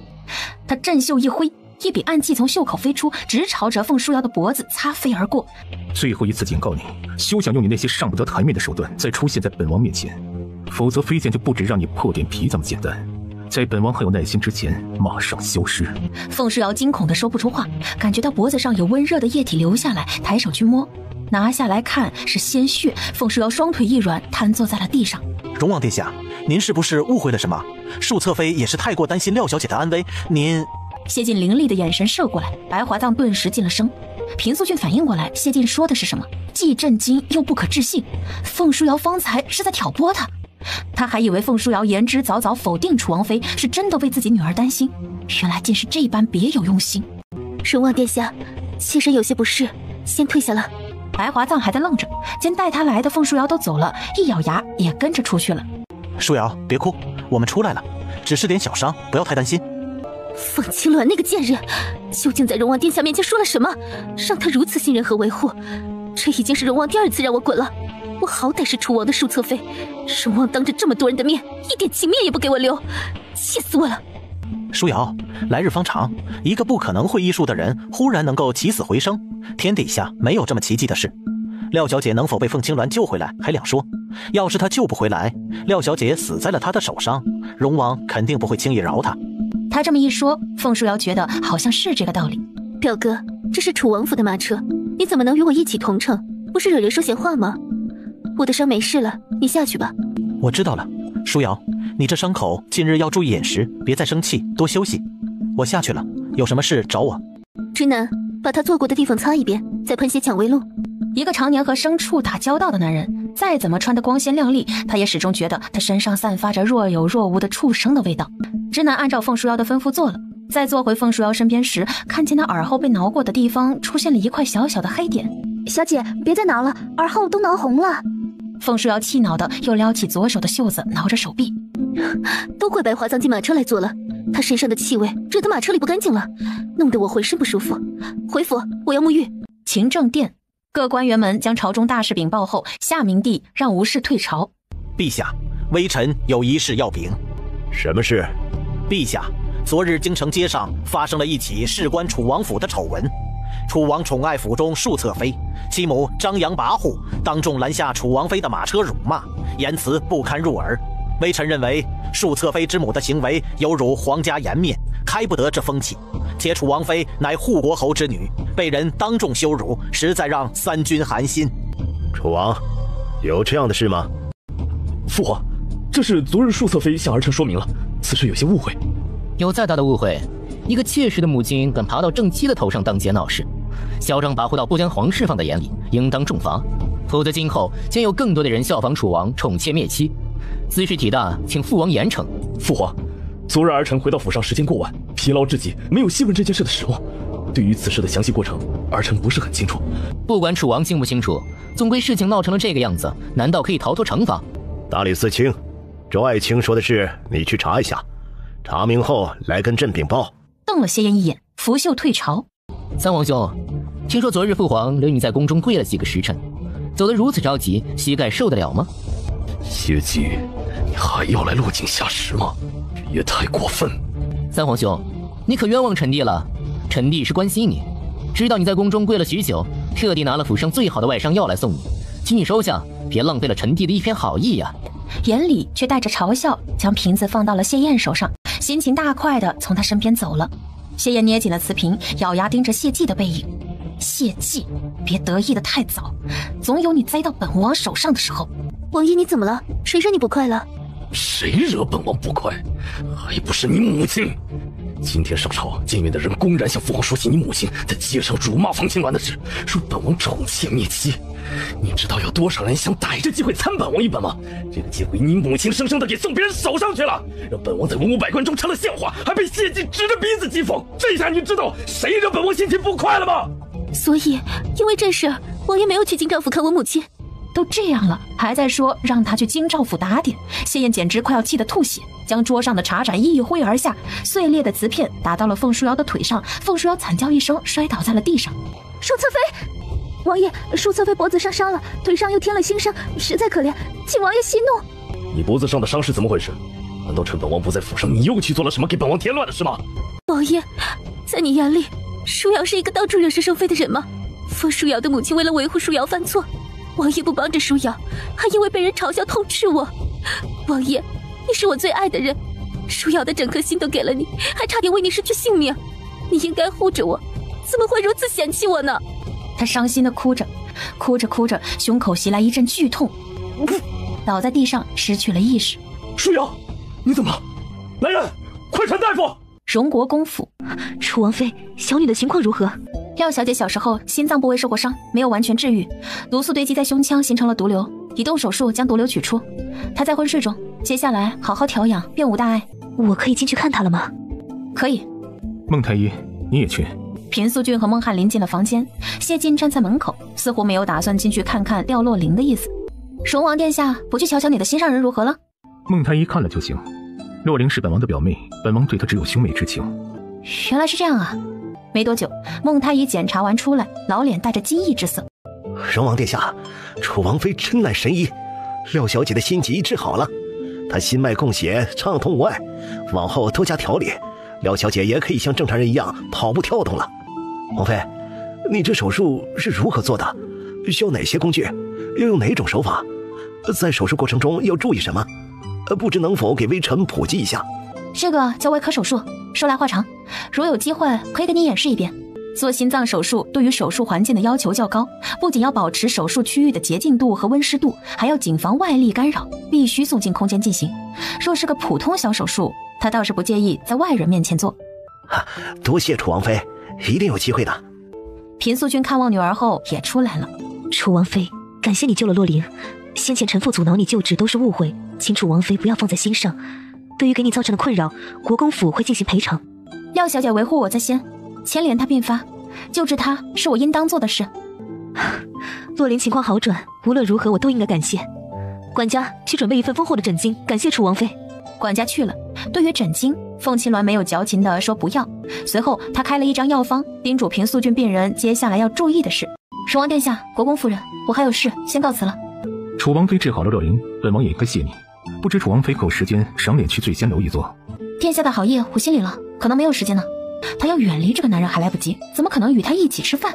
他振袖一挥，一笔暗器从袖口飞出，直朝着凤书瑶的脖子擦飞而过。最后一次警告你，休想用你那些上不得台面的手段再出现在本王面前，否则飞剑就不止让你破点皮这么简单。在本王还有耐心之前，马上消失。凤书瑶惊恐的说不出话，感觉到脖子上有温热的液体流下来，抬手去摸，拿下来看是鲜血。凤书瑶双腿一软，瘫坐在了地上。荣王殿下，您是不是误会了什么？恕侧妃也是太过担心廖小姐的安危，您……谢晋凌厉的眼神射过来，白华藏顿时噤了声。平素俊反应过来，谢晋说的是什么，既震惊又不可置信。凤书瑶方才是在挑拨他，他还以为凤书瑶言之凿凿否定楚王妃是真的为自己女儿担心，原来竟是这般别有用心。荣王殿下，妾身有些不适，先退下了。白华藏还在愣着，见带他来的凤书瑶都走了，一咬牙也跟着出去了。书瑶别哭，我们出来了，只是点小伤，不要太担心。凤青鸾那个贱人，究竟在荣王殿下面前说了什么，让他如此信任和维护？这已经是荣王第2次让我滚了。我好歹是楚王的庶侧妃，荣王当着这么多人的面，一点情面也不给我留，气死我了！舒瑶，来日方长，一个不可能会医术的人，忽然能够起死回生，天底下没有这么奇迹的事。廖小姐能否被凤青鸾救回来还两说，要是她救不回来，廖小姐死在了她的手上，荣王肯定不会轻易饶她。他这么一说，凤舒瑶觉得好像是这个道理。表哥，这是楚王府的马车，你怎么能与我一起同乘？不是惹人说闲话吗？我的伤没事了，你下去吧。我知道了，舒瑶，你这伤口近日要注意饮食，别再生气，多休息。我下去了，有什么事找我。直男，把他坐过的地方擦一遍，再喷些蔷薇露。一个常年和牲畜打交道的男人，再怎么穿得光鲜亮丽，他也始终觉得他身上散发着若有若无的畜生的味道。直男按照凤舒瑶的吩咐做了，在坐回凤舒瑶身边时，看见他耳后被挠过的地方出现了一块小小的黑点。小姐，别再挠了，耳后都挠红了。凤舒瑶气恼的又撩起左手的袖子挠着手臂。都怪白华葬进马车来做了，他身上的气味惹得马车里不干净了，弄得我浑身不舒服。回府，我要沐浴。勤政殿，各官员们将朝中大事禀报后，下明帝让吴氏退朝。陛下，微臣有一事要禀。什么事？陛下，昨日京城街上发生了一起事关楚王府的丑闻。楚王宠爱府中庶侧妃，其母张扬跋扈，当众拦下楚王妃的马车辱骂，言辞不堪入耳。微臣认为庶侧妃之母的行为有辱皇家颜面，开不得这风气。且楚王妃乃护国侯之女，被人当众羞辱，实在让三军寒心。楚王，有这样的事吗？父皇，这是昨日庶侧妃向儿臣说明了，此事有些误会。有再大的误会，一个妾室的母亲敢爬到正妻的头上当街闹事，嚣张跋扈到不将皇室放在眼里，应当重罚。否则今后将有更多的人效仿楚王宠妾灭妻，此事体大，请父王严惩。父皇，昨日儿臣回到府上时间过晚，疲劳至极，没有细问这件事的始末。对于此事的详细过程，儿臣不是很清楚。不管楚王清不清楚，总归事情闹成了这个样子，难道可以逃脱惩罚？大理寺卿，周爱卿说的是你去查一下，查明后来跟朕禀报。瞪了谢燕一眼，拂袖退朝。三皇兄，听说昨日父皇留你在宫中跪了几个时辰，走得如此着急，膝盖受得了吗？谢姬，你还要来落井下石吗？别太过分。三皇兄，你可冤枉臣弟了，臣弟是关心你，知道你在宫中跪了许久，特地拿了府上最好的外伤药来送你，请你收下，别浪费了臣弟的一片好意呀。眼里却带着嘲笑，将瓶子放到了谢燕手上，心情大快地从他身边走了。谢燕捏紧了瓷瓶，咬牙盯着谢季的背影。谢季，别得意得太早，总有你栽到本王手上的时候。王爷，你怎么了？谁惹你不快了？谁惹本王不快？还不是你母亲！今天上朝监院的人公然向父皇说起你母亲在街上辱骂凤青鸾的事，说本王宠妾灭妻。你知道有多少人想逮着机会参本王一本吗？这个机会你母亲生生的给送别人手上去了，让本王在文武百官中成了笑话，还被谢季指着鼻子讥讽。这下你知道谁惹本王心情不快了吗？所以因为这事，王爷没有去京兆府看我母亲。都这样了，还在说让他去京兆府打点，谢燕简直快要气得吐血，将桌上的茶盏一挥而下，碎裂的瓷片打到了凤舒瑶的腿上，凤舒瑶惨叫一声，摔倒在了地上。庶侧妃，王爷，庶侧妃脖子上伤了，腿上又添了新伤，实在可怜，请王爷息怒。你脖子上的伤是怎么回事？难道趁本王不在府上，你又去做了什么给本王添乱的事吗？王爷，在你眼里，舒瑶是一个到处惹是生非的人吗？凤舒瑶的母亲为了维护舒瑶犯错，王爷不帮着舒瑶，还因为被人嘲笑痛斥我。王爷，你是我最爱的人，舒瑶的整颗心都给了你，还差点为你失去性命，你应该护着我，怎么会如此嫌弃我呢？他伤心的哭着，哭着哭着，胸口袭来一阵剧痛，倒在地上失去了意识。舒瑶，你怎么了？来人，快传大夫！荣国公府，楚王妃，小女的情况如何？廖小姐小时候心脏部位受过伤，没有完全治愈，毒素堆积在胸腔，形成了毒瘤，已动手术将毒瘤取出。她在昏睡中，接下来好好调养，便无大碍。我可以进去看她了吗？可以。孟太医，你也去。平素俊和孟翰林进了房间，谢晋站在门口，似乎没有打算进去看看廖洛灵的意思。荣王殿下，不去瞧瞧你的心上人如何了？孟太医看了就行。洛灵是本王的表妹，本王对她只有兄妹之情。原来是这样啊。没多久，孟太医检查完出来，老脸带着惊异之色。荣王殿下，楚王妃真乃神医，廖小姐的心疾治好了，她心脉供血，畅通无碍，往后多加调理，廖小姐也可以像正常人一样跑步跳动了。王妃，你这手术是如何做的？需要哪些工具？要用哪种手法？在手术过程中要注意什么？不知能否给微臣普及一下？这个叫外科手术，说来话长，如有机会可以给你演示一遍。做心脏手术对于手术环境的要求较高，不仅要保持手术区域的洁净度和温湿度，还要谨防外力干扰，必须送进空间进行。若是个普通小手术，他倒是不介意在外人面前做。多谢楚王妃，一定有机会的。平素君看望女儿后也出来了。楚王妃，感谢你救了洛灵，先前臣妇阻挠你救治都是误会，请楚王妃不要放在心上。对于给你造成的困扰，国公府会进行赔偿。廖小姐维护我在先，牵连她并发，救治她是我应当做的事。洛灵情况好转，无论如何我都应该感谢。管家去准备一份丰厚的诊金，感谢楚王妃。管家去了。对于诊金，凤青鸾没有矫情的说不要。随后他开了一张药方，叮嘱平素郡病人接下来要注意的事。荣王殿下，国公夫人，我还有事，先告辞了。楚王妃治好了洛灵，本王也该谢你。不知楚王妃可有时间赏脸去醉仙楼一座？殿下的好意我心里了，可能没有时间呢。他要远离这个男人还来不及，怎么可能与他一起吃饭？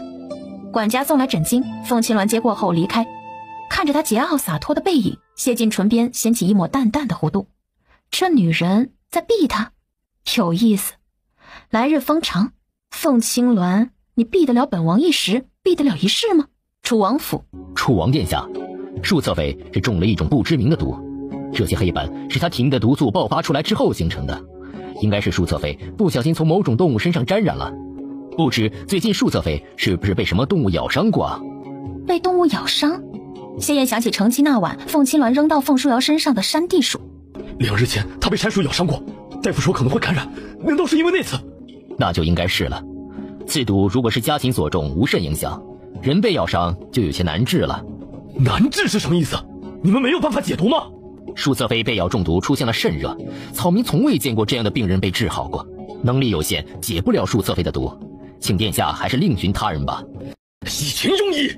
管家送来枕巾，凤青鸾接过后离开，看着他桀骜洒脱的背影，谢晋唇边掀起一抹淡淡的弧度。这女人在避他，有意思。来日方长，凤青鸾，你避得了本王一时，避得了一世吗？楚王府，楚王殿下，树侧妃是中了一种不知名的毒，这些黑斑是他体内的毒素爆发出来之后形成的，应该是树侧妃不小心从某种动物身上沾染了。不知最近树侧妃是不是被什么动物咬伤过啊？被动物咬伤？谢燕想起成亲那晚凤青鸾扔到凤书瑶身上的山地鼠。2日前他被山鼠咬伤过，大夫说可能会感染，难道是因为那次？那就应该是了。此毒如果是家禽所中，无甚影响，人被咬伤就有些难治了。难治是什么意思？你们没有办法解毒吗？树侧妃被咬中毒出现了肾热，草民从未见过这样的病人被治好过，能力有限，解不了树侧妃的毒，请殿下还是另寻他人吧。一群庸医！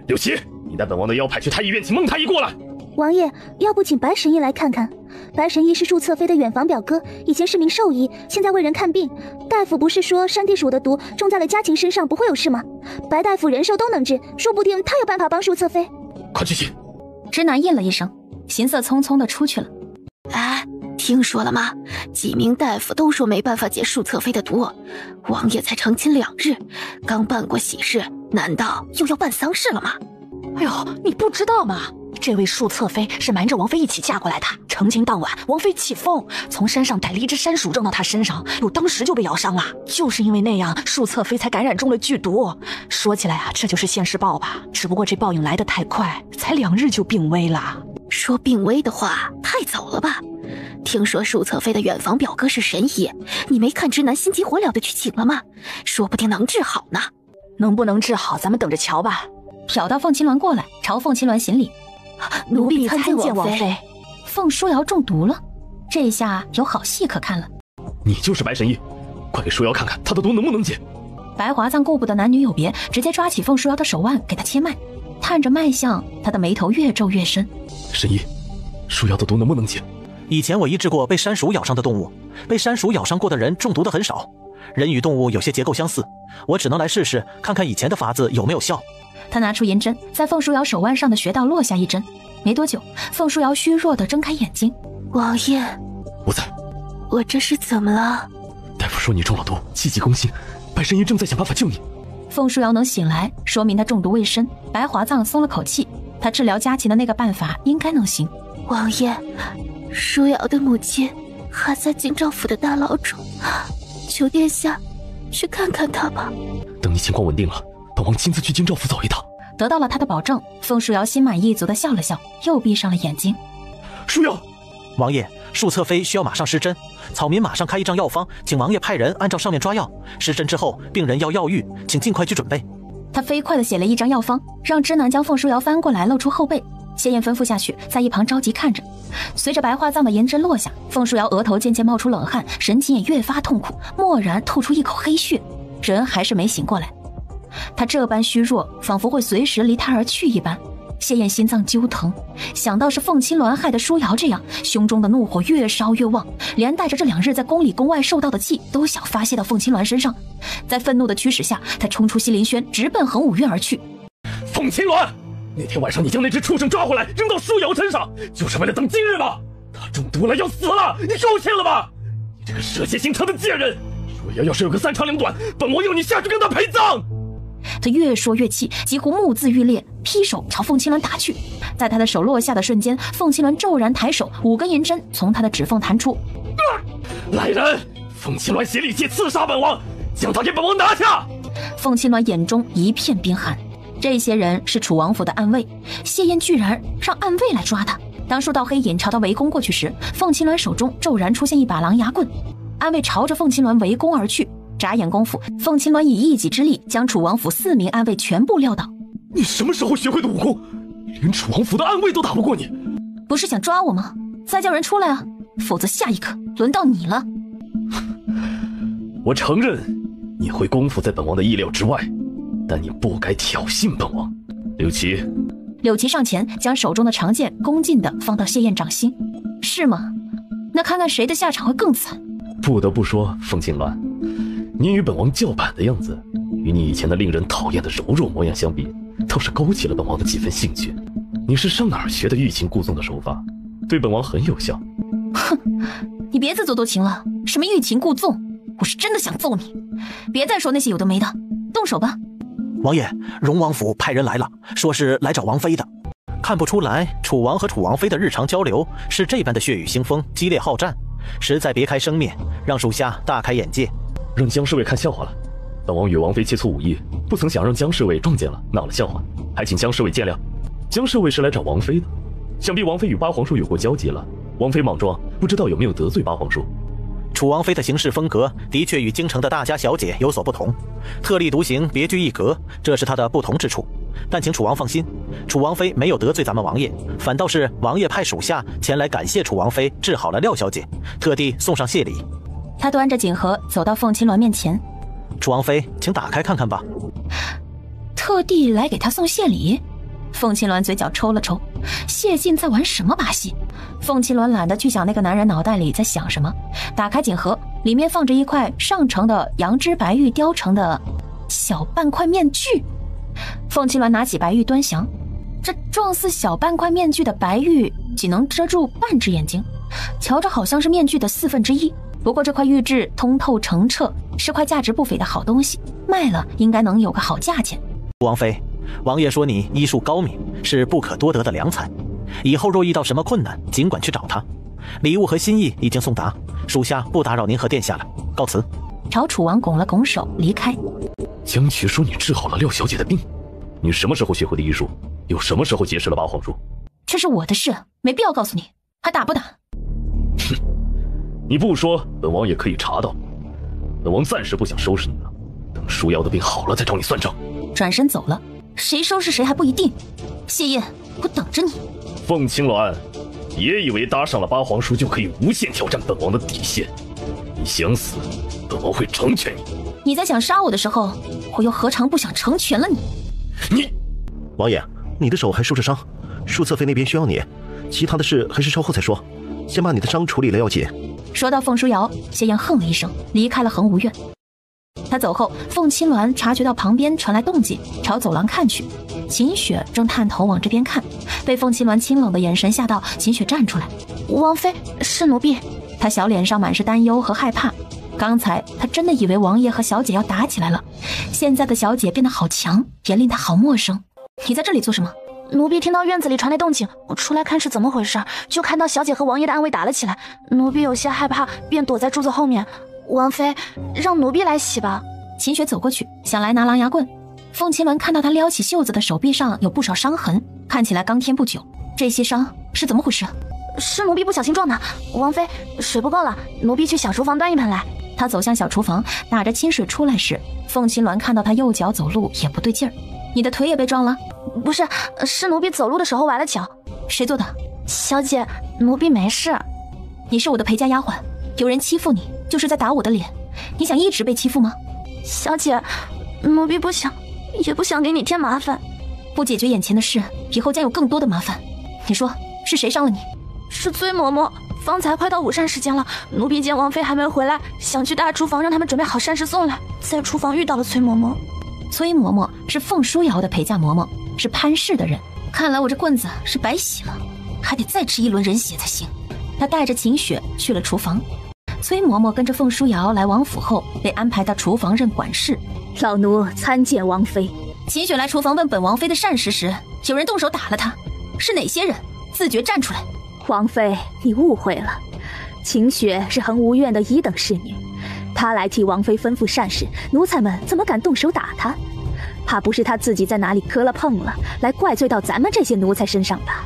柳琪，你带本王的腰派去太医院请孟太医过来。王爷，要不请白神医来看看？白神医是树侧妃的远房表哥，以前是名兽医，现在为人看病。大夫不是说山地鼠的毒中在了家禽身上不会有事吗？白大夫人兽都能治，说不定他有办法帮树侧妃。快去请！直男应了一声，行色匆匆的出去了。哎，听说了吗？几名大夫都说没办法解树侧妃的毒。王爷才成亲2日，刚办过喜事，难道又要办丧事了吗？哎呦，你不知道吗？这位树侧妃是瞒着王妃一起嫁过来的。成亲当晚，王妃起风，从山上逮了一只山鼠扔到她身上，又当时就被咬伤了。就是因为那样，树侧妃才感染中了剧毒。说起来啊，这就是现世报吧？只不过这报应来得太快，才2日就病危了。说病危的话，太早了吧？听说树侧妃的远房表哥是神医，你没看直男心急火燎的去请了吗？说不定能治好呢。能不能治好，咱们等着瞧吧。瞟到凤青鸾过来，朝凤青鸾行礼。奴婢参见王妃。凤书瑶中毒了，这下有好戏可看了。你就是白神医，快给书瑶看看他的毒能不能解。白华藏顾不得男女有别，直接抓起凤书瑶的手腕给他切脉，探着脉象，他的眉头越皱越深。神医，书瑶的毒能不能解？以前我医治过被山鼠咬伤的动物，被山鼠咬伤过的人中毒的很少。人与动物有些结构相似，我只能来试试，看看以前的法子有没有效。他拿出银针，在凤书瑶手腕上的穴道落下一针。没多久，凤书瑶虚弱地睁开眼睛。王爷，我在。我这是怎么了？大夫说你中了毒，气急攻心，白神医正在想办法救你。凤书瑶能醒来，说明他中毒未深。白华藏松了口气，他治疗家禽的那个办法应该能行。王爷，书瑶的母亲还在京兆府的大牢中，求殿下去看看她吧。等你情况稳定了，本王亲自去京兆府走一趟。得到了他的保证，凤书瑶心满意足地笑了笑，又闭上了眼睛。书瑶，王爷，树侧妃需要马上施针，草民马上开一张药方，请王爷派人按照上面抓药。施针之后，病人要药浴，请尽快去准备。他飞快地写了一张药方，让知南将凤书瑶翻过来，露出后背。谢燕吩咐下去，在一旁着急看着。随着白化葬的银针落下，凤书瑶额头渐渐冒出冷汗，神情也越发痛苦，蓦然吐出一口黑血，人还是没醒过来。他这般虚弱，仿佛会随时离他而去一般。谢燕心脏揪疼，想到是凤青鸾害的舒瑶这样，胸中的怒火越烧越旺，连带着这2日在宫里宫外受到的气都想发泄到凤青鸾身上。在愤怒的驱使下，他冲出西林轩，直奔恒武院而去。凤青鸾，那天晚上你将那只畜生抓回来扔到舒瑶身上，就是为了等今日吗？他中毒了要死了，你够呛了吧？你这个蛇蝎心肠的贱人！要是有个3长2短，本王要你下去跟他陪葬！他越说越气，几乎目眦欲裂，劈手朝凤青鸾打去。在他的手落下的瞬间，凤青鸾骤然抬手，5根银针从他的指缝弹出。来人！凤青鸾携利器刺杀本王，将他给本王拿下！凤青鸾眼中一片冰寒。这些人是楚王府的暗卫，谢燕居然让暗卫来抓他。当数道黑影朝他围攻过去时，凤青鸾手中骤然出现一把狼牙棍，暗卫朝着凤青鸾围攻而去。眨眼功夫，凤青鸾以一己之力将楚王府4名暗卫全部撂倒。你什么时候学会的武功？连楚王府的暗卫都打不过你？不是想抓我吗？再叫人出来啊，否则下一刻轮到你了。我承认你会功夫在本王的意料之外，但你不该挑衅本王。柳琪。柳琪上前将手中的长剑恭敬地放到谢燕掌心。是吗？那看看谁的下场会更惨。不得不说，凤青鸾，你与本王叫板的样子，与你以前的令人讨厌的柔弱模样相比，倒是勾起了本王的几分兴趣。你是上哪儿学的欲擒故纵的手法？对本王很有效。哼，你别自作多情了，什么欲擒故纵，我是真的想揍你。别再说那些有的没的，动手吧。王爷，荣王府派人来了，说是来找王妃的。看不出来，楚王和楚王妃的日常交流是这般的血雨腥风、激烈好战，实在别开生面，让属下大开眼界。让江侍卫看笑话了。本王与王妃切磋武艺，不曾想让江侍卫撞见了，闹了笑话，还请江侍卫见谅。江侍卫是来找王妃的，想必王妃与八皇叔有过交集了。王妃莽撞，不知道有没有得罪八皇叔。楚王妃的行事风格的确与京城的大家小姐有所不同，特立独行，别具一格，这是她的不同之处。但请楚王放心，楚王妃没有得罪咱们王爷，反倒是王爷派属下前来感谢楚王妃治好了廖小姐，特地送上谢礼。他端着锦盒走到凤青鸾面前。楚王妃，请打开看看吧。特地来给他送谢礼？凤青鸾嘴角抽了抽，谢晋在玩什么把戏？凤青鸾懒得去想那个男人脑袋里在想什么，打开锦盒，里面放着一块上乘的羊脂白玉雕成的小半块面具。凤青鸾拿起白玉端详，这状似小半块面具的白玉仅能遮住半只眼睛，瞧着好像是面具的1/4。不过这块玉质通透澄澈，是块价值不菲的好东西，卖了应该能有个好价钱。王妃，王爷说你医术高明，是不可多得的良才，以后若遇到什么困难，尽管去找他。礼物和心意已经送达，属下不打扰您和殿下了，告辞。朝楚王拱了拱手离开。江渠说你治好了廖小姐的病，你什么时候学会的医术？又什么时候结识了八皇叔？这是我的事，没必要告诉你，还打不打？哼，你不说，本王也可以查到。本王暂时不想收拾你了，等舒瑶的病好了再找你算账。转身走了，谁收拾谁还不一定。谢燕，我等着你。凤青鸾，别以为搭上了八皇叔就可以无限挑战本王的底线。你想死，本王会成全你。你在想杀我的时候，我又何尝不想成全了你？你，王爷，你的手还受着伤，舒侧妃那边需要你，其他的事还是稍后再说，先把你的伤处理了要紧。说到凤书瑶，谢燕哼了一声，离开了恒无院。他走后，凤青鸾察觉到旁边传来动静，朝走廊看去。秦雪正探头往这边看，被凤青鸾清冷的眼神吓到，秦雪站出来：“王妃，是奴婢。”她小脸上满是担忧和害怕。刚才她真的以为王爷和小姐要打起来了，现在的小姐变得好强，也令她好陌生。你在这里做什么？奴婢听到院子里传来动静，我出来看是怎么回事，就看到小姐和王爷的暗卫打了起来，奴婢有些害怕，便躲在柱子后面。王妃，让奴婢来洗吧。秦雪走过去，想来拿狼牙棍。凤青鸾看到她撩起袖子的手臂上有不少伤痕，看起来刚添不久。这些伤是怎么回事？是奴婢不小心撞的。王妃，水不够了，奴婢去小厨房端一盆来。她走向小厨房，打着清水出来时，凤青鸾看到她右脚走路也不对劲儿。你的腿也被撞了？不是，是奴婢走路的时候崴了脚。谁做的？小姐，奴婢没事。你是我的陪嫁丫鬟，有人欺负你，就是在打我的脸。你想一直被欺负吗？小姐，奴婢不想，也不想给你添麻烦。不解决眼前的事，以后将有更多的麻烦。你说是谁伤了你？是崔嬷嬷。方才快到午膳时间了，奴婢见王妃还没回来，想去大厨房让他们准备好膳食送来，在厨房遇到了崔嬷嬷。崔嬷嬷是凤书瑶的陪嫁嬷嬷，是潘氏的人。看来我这棍子是白洗了，还得再吃一轮人血才行。他带着秦雪去了厨房。崔嬷嬷跟着凤书瑶来王府后，被安排到厨房任管事。老奴参见王妃。秦雪来厨房问本王妃的膳食时，有人动手打了她，是哪些人？自觉站出来。王妃，你误会了，秦雪是恒芜院的1等侍女，她来替王妃吩咐膳食，奴才们怎么敢动手打她？怕不是她自己在哪里磕了碰了，来怪罪到咱们这些奴才身上吧？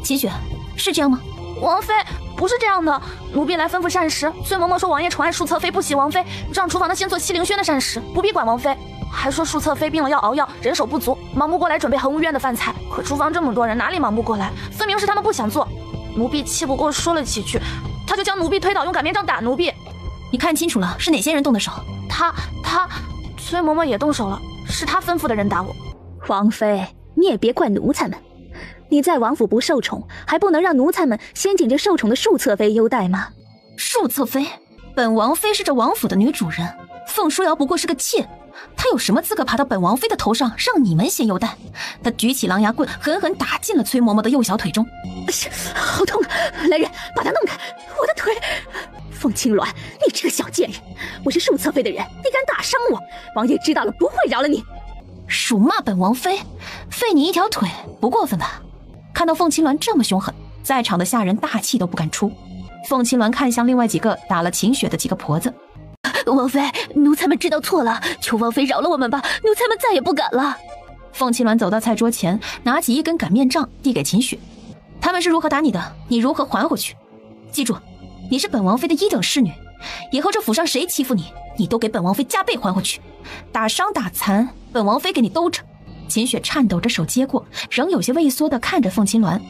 秦雪，是这样吗？王妃，不是这样的，奴婢来吩咐膳食，崔嬷嬷说王爷宠爱淑侧妃，不喜王妃，让厨房的先做西陵轩的膳食，不必管王妃。还说淑侧妃病了要熬药，人手不足，忙不过来准备恒芜院的饭菜。可厨房这么多人，哪里忙不过来？分明是他们不想做。奴婢气不过说了几句，他就将奴婢推倒，用擀面杖打奴婢。你看清楚了，是哪些人动的手？崔嬷嬷也动手了，是他吩咐的人打我。王妃，你也别怪奴才们，你在王府不受宠，还不能让奴才们先紧着受宠的淑侧妃优待吗？淑侧妃，本王妃是这王府的女主人，凤书瑶不过是个妾，她有什么资格爬到本王妃的头上，让你们先优待？她举起狼牙棍，狠狠打进了崔嬷嬷的右小腿中。好痛！来人，把她弄开！我的腿！凤青鸾，你这个小贱人！我是淑侧妃的人，你敢打伤我？王爷知道了不会饶了你！辱骂本王妃，废你一条腿，不过分吧？看到凤青鸾这么凶狠，在场的下人大气都不敢出。凤青鸾看向另外几个打了秦雪的几个婆子。王妃，奴才们知道错了，求王妃饶了我们吧，奴才们再也不敢了。凤青鸾走到菜桌前，拿起一根擀面杖递给秦雪。他们是如何打你的，你如何还回去。记住，你是本王妃的1等侍女，以后这府上谁欺负你，你都给本王妃加倍还回去。打伤打残，本王妃给你兜着。秦雪颤抖着手接过，仍有些畏缩地看着凤青鸾。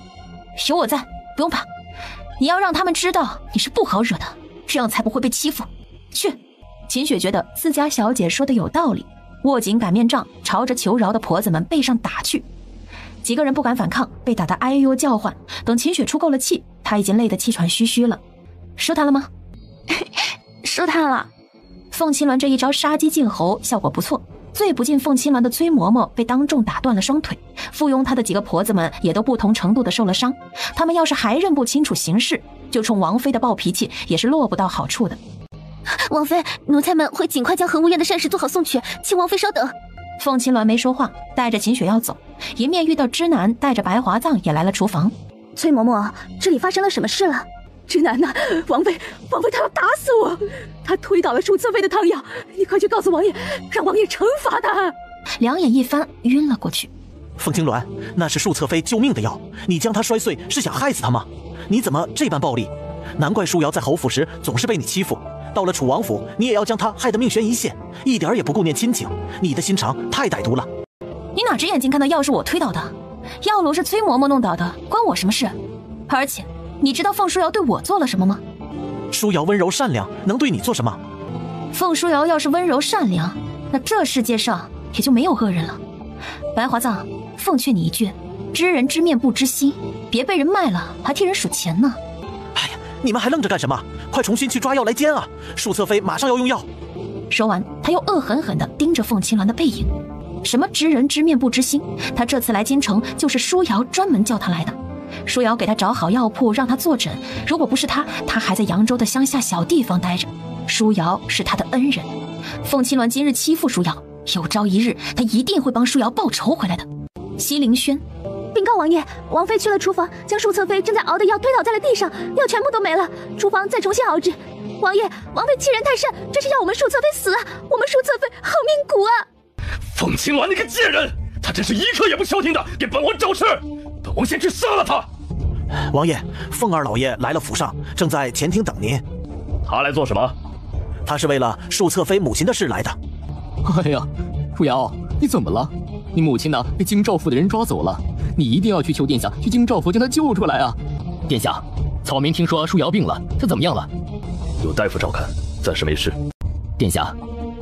有我在，不用怕。你要让他们知道你是不好惹的，这样才不会被欺负。去。秦雪觉得自家小姐说的有道理，握紧擀面杖，朝着求饶的婆子们背上打去。几个人不敢反抗，被打得哎呦叫唤。等秦雪出够了气，她已经累得气喘吁吁了。舒坦了吗？舒坦了。凤青鸾这一招杀鸡儆猴，效果不错。最不近凤青鸾的崔嬷嬷被当众打断了双腿，附庸她的几个婆子们也都不同程度的受了伤。他们要是还认不清楚形势，就冲王妃的暴脾气也是落不到好处的。王妃，奴才们会尽快将恒芜院的膳食做好送去，请王妃稍等。凤青鸾没说话，带着秦雪要走，迎面遇到芝南带着白华藏也来了厨房。崔嬷嬷，这里发生了什么事了？芝南呐，王妃她要打死我，她推倒了淑侧妃的汤药，你快去告诉王爷，让王爷惩罚她。两眼一翻，晕了过去。凤青鸾，那是淑侧妃救命的药，你将它摔碎是想害死她吗？你怎么这般暴力？难怪舒瑶在侯府时总是被你欺负，到了楚王府你也要将她害得命悬一线，一点也不顾念亲情，你的心肠太歹毒了。你哪只眼睛看到药是我推倒的？药炉是崔嬷嬷弄倒的，关我什么事？而且你知道凤书瑶对我做了什么吗？舒瑶温柔善良，能对你做什么？凤书瑶要是温柔善良，那这世界上也就没有恶人了。白华藏，奉劝你一句，知人知面不知心，别被人卖了还替人数钱呢。哎呀，你们还愣着干什么？快重新去抓药来煎啊！淑侧妃马上要用药。说完，他又恶狠狠地盯着凤青鸾的背影。什么知人知面不知心？他这次来京城就是舒瑶专门叫他来的。舒瑶给他找好药铺，让他坐诊。如果不是他，他还在扬州的乡下小地方待着。舒瑶是他的恩人。凤青鸾今日欺负舒瑶，有朝一日他一定会帮舒瑶报仇回来的。西陵轩，禀告王爷，王妃去了厨房，将淑侧妃正在熬的药推倒在了地上，药全部都没了，厨房再重新熬制。王爷，王妃欺人太甚，这是要我们淑侧妃死啊！我们淑侧妃好命苦啊！凤青鸾那个贱人，他真是一刻也不消停的给本王找事，本王先去杀了他。王爷，凤二老爷来了府上，正在前厅等您。他来做什么？他是为了淑侧妃母亲的事来的。哎呀，舒瑶，你怎么了？你母亲呢？被京兆府的人抓走了，你一定要去求殿下去京兆府将她救出来啊！殿下，草民听说舒瑶病了，她怎么样了？有大夫照看，暂时没事。殿下，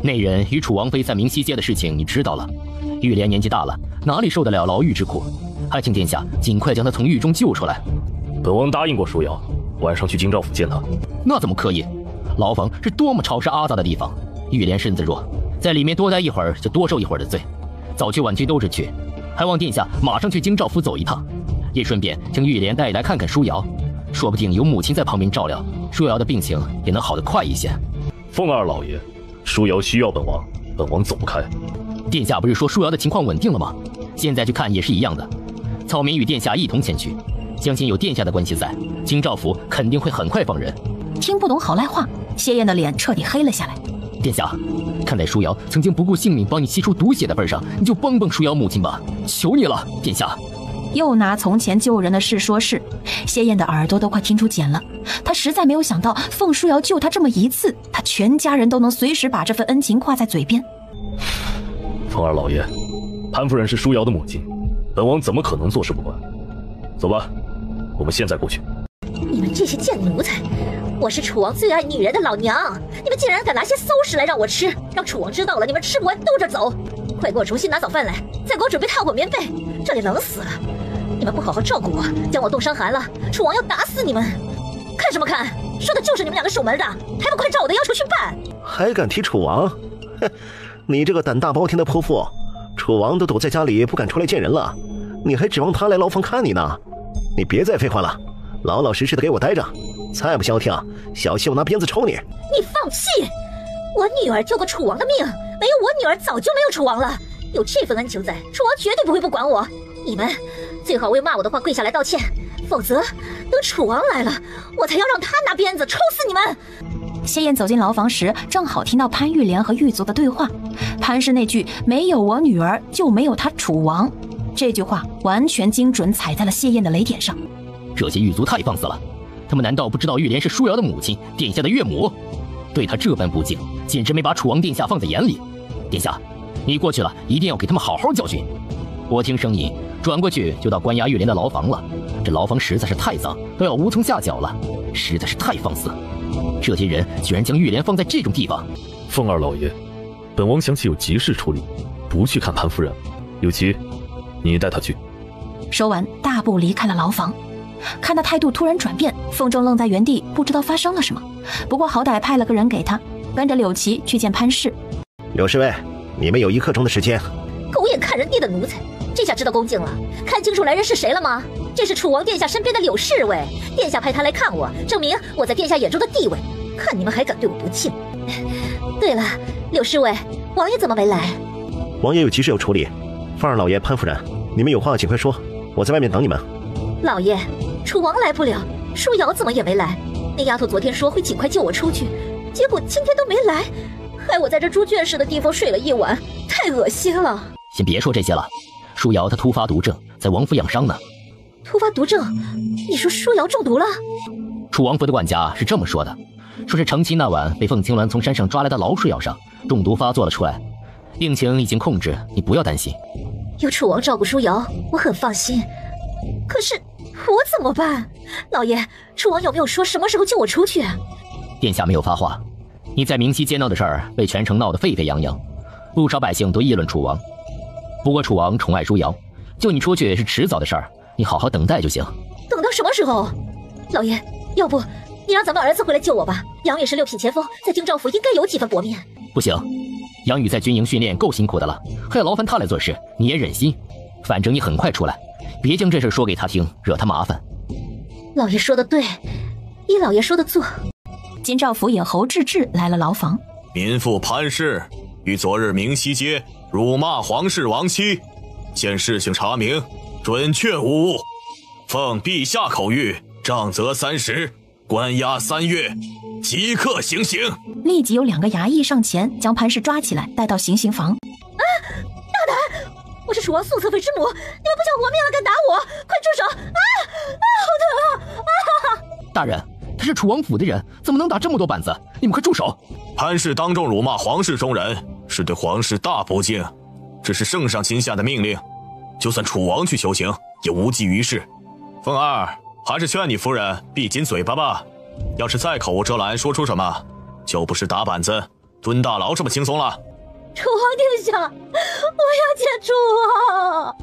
那人与楚王妃在明西街的事情你知道了。玉莲年纪大了，哪里受得了牢狱之苦？还请殿下尽快将她从狱中救出来。本王答应过舒瑶，晚上去京兆府见她。那怎么可以？牢房是多么潮湿阿杂的地方，玉莲身子弱，在里面多待一会儿就多受一会儿的罪。早去晚去都是去，还望殿下马上去京兆府走一趟，也顺便将玉莲带来看看舒瑶，说不定有母亲在旁边照料，舒瑶的病情也能好得快一些。凤二老爷，舒瑶需要本王，本王走不开。殿下不是说舒瑶的情况稳定了吗？现在去看也是一样的。草民与殿下一同前去，相信有殿下的关系在，京兆府肯定会很快放人。听不懂好赖话，谢燕的脸彻底黑了下来。殿下，看在舒瑶曾经不顾性命帮你吸出毒血的份上，你就帮帮舒瑶母亲吧，求你了，殿下。又拿从前救人的事说事，谢燕的耳朵都快听出茧了。她实在没有想到，凤舒瑶救她这么一次，她全家人都能随时把这份恩情挂在嘴边。凤二老爷，潘夫人是舒瑶的母亲，本王怎么可能坐视不管？走吧，我们现在过去。你们这些贱奴才！我是楚王最爱女人的老娘，你们竟然敢拿些馊食来让我吃，让楚王知道了，你们吃不完兜着走！快给我重新拿早饭来，再给我准备炭火棉被，这里冷死了！你们不好好照顾我，将我冻伤寒了，楚王要打死你们！看什么看？说的就是你们两个守门的，还不快照我的要求去办！还敢提楚王？哼，你这个胆大包天的泼妇！楚王都躲在家里不敢出来见人了，你还指望他来牢房看你呢？你别再废话了，老老实实的给我待着！再不消停，小心我拿鞭子抽你！你放屁！我女儿救过楚王的命，没有我女儿早就没有楚王了。有这份恩情在，楚王绝对不会不管我。你们最好为骂我的话跪下来道歉，否则等楚王来了，我才要让他拿鞭子抽死你们！谢燕走进牢房时，正好听到潘玉莲和狱卒的对话。潘氏那句“没有我女儿，就没有他楚王”，这句话完全精准踩在了谢燕的雷点上。这些狱卒太放肆了，他们难道不知道玉莲是舒瑶的母亲，殿下的岳母？对她这般不敬，简直没把楚王殿下放在眼里。殿下，你过去了，一定要给他们好好教训。我听声音，转过去就到关押玉莲的牢房了。这牢房实在是太脏，都要无从下脚了，实在是太放肆。这些人居然将玉莲放在这种地方。凤二老爷，本王想起有急事处理，不去看潘夫人。有琪，你带她去。说完，大步离开了牢房。看他态度突然转变，凤正愣在原地，不知道发生了什么。不过好歹派了个人给他，跟着柳琪去见潘氏。柳侍卫，你们有1刻钟的时间。狗眼看人低的奴才，这下知道恭敬了。看清楚来人是谁了吗？这是楚王殿下身边的柳侍卫，殿下派他来看我，证明我在殿下眼中的地位。看你们还敢对我不敬！对了，柳侍卫，王爷怎么没来？王爷有急事要处理。凤二老爷、潘夫人，你们有话尽快说，我在外面等你们。老爷，楚王来不了，舒瑶怎么也没来？那丫头昨天说会尽快救我出去，结果今天都没来，害我在这猪圈似的地方睡了一晚，太恶心了。先别说这些了，舒瑶她突发毒症，在王府养伤呢。突发毒症？你说舒瑶中毒了？楚王府的管家是这么说的，说是成亲那晚被凤青鸾从山上抓来的老鼠咬伤，中毒发作了出来，病情已经控制，你不要担心。有楚王照顾舒瑶，我很放心。可是我怎么办？老爷，楚王有没有说什么时候救我出去？殿下没有发话，你在明西街闹的事儿被全城闹得沸沸扬扬，不少百姓都议论楚王。不过楚王宠爱舒瑶，救你出去是迟早的事儿，你好好等待就行。等到什么时候？老爷，要不你让咱们儿子回来救我吧？杨宇是6品前锋，在京兆府应该有几分薄面。不行，杨宇在军营训练够辛苦的了，还要劳烦他来做事，你也忍心？反正你很快出来，别将这事说给他听，惹他麻烦。老爷说的对，依老爷说的做。京兆府尹侯志志来了牢房。民妇潘氏于昨日明西街辱骂皇室亡妻，现事情查明，准确无误，奉陛下口谕，杖责30，关押3月，即刻行刑。立即有2个衙役上前将潘氏抓起来，带到行刑房。大胆！我是楚王宋侧妃之母，你们不想活命了，敢打我，快住手！好疼啊！大人，他是楚王府的人，怎么能打这么多板子？你们快住手！潘氏当众辱骂皇室中人，是对皇室大不敬，这是圣上亲下的命令，就算楚王去求情，也无济于事。凤儿，还是劝你夫人闭紧嘴巴吧。要是再口无遮拦说出什么，就不是打板子、蹲大牢这么轻松了。楚王殿下，我要见楚王，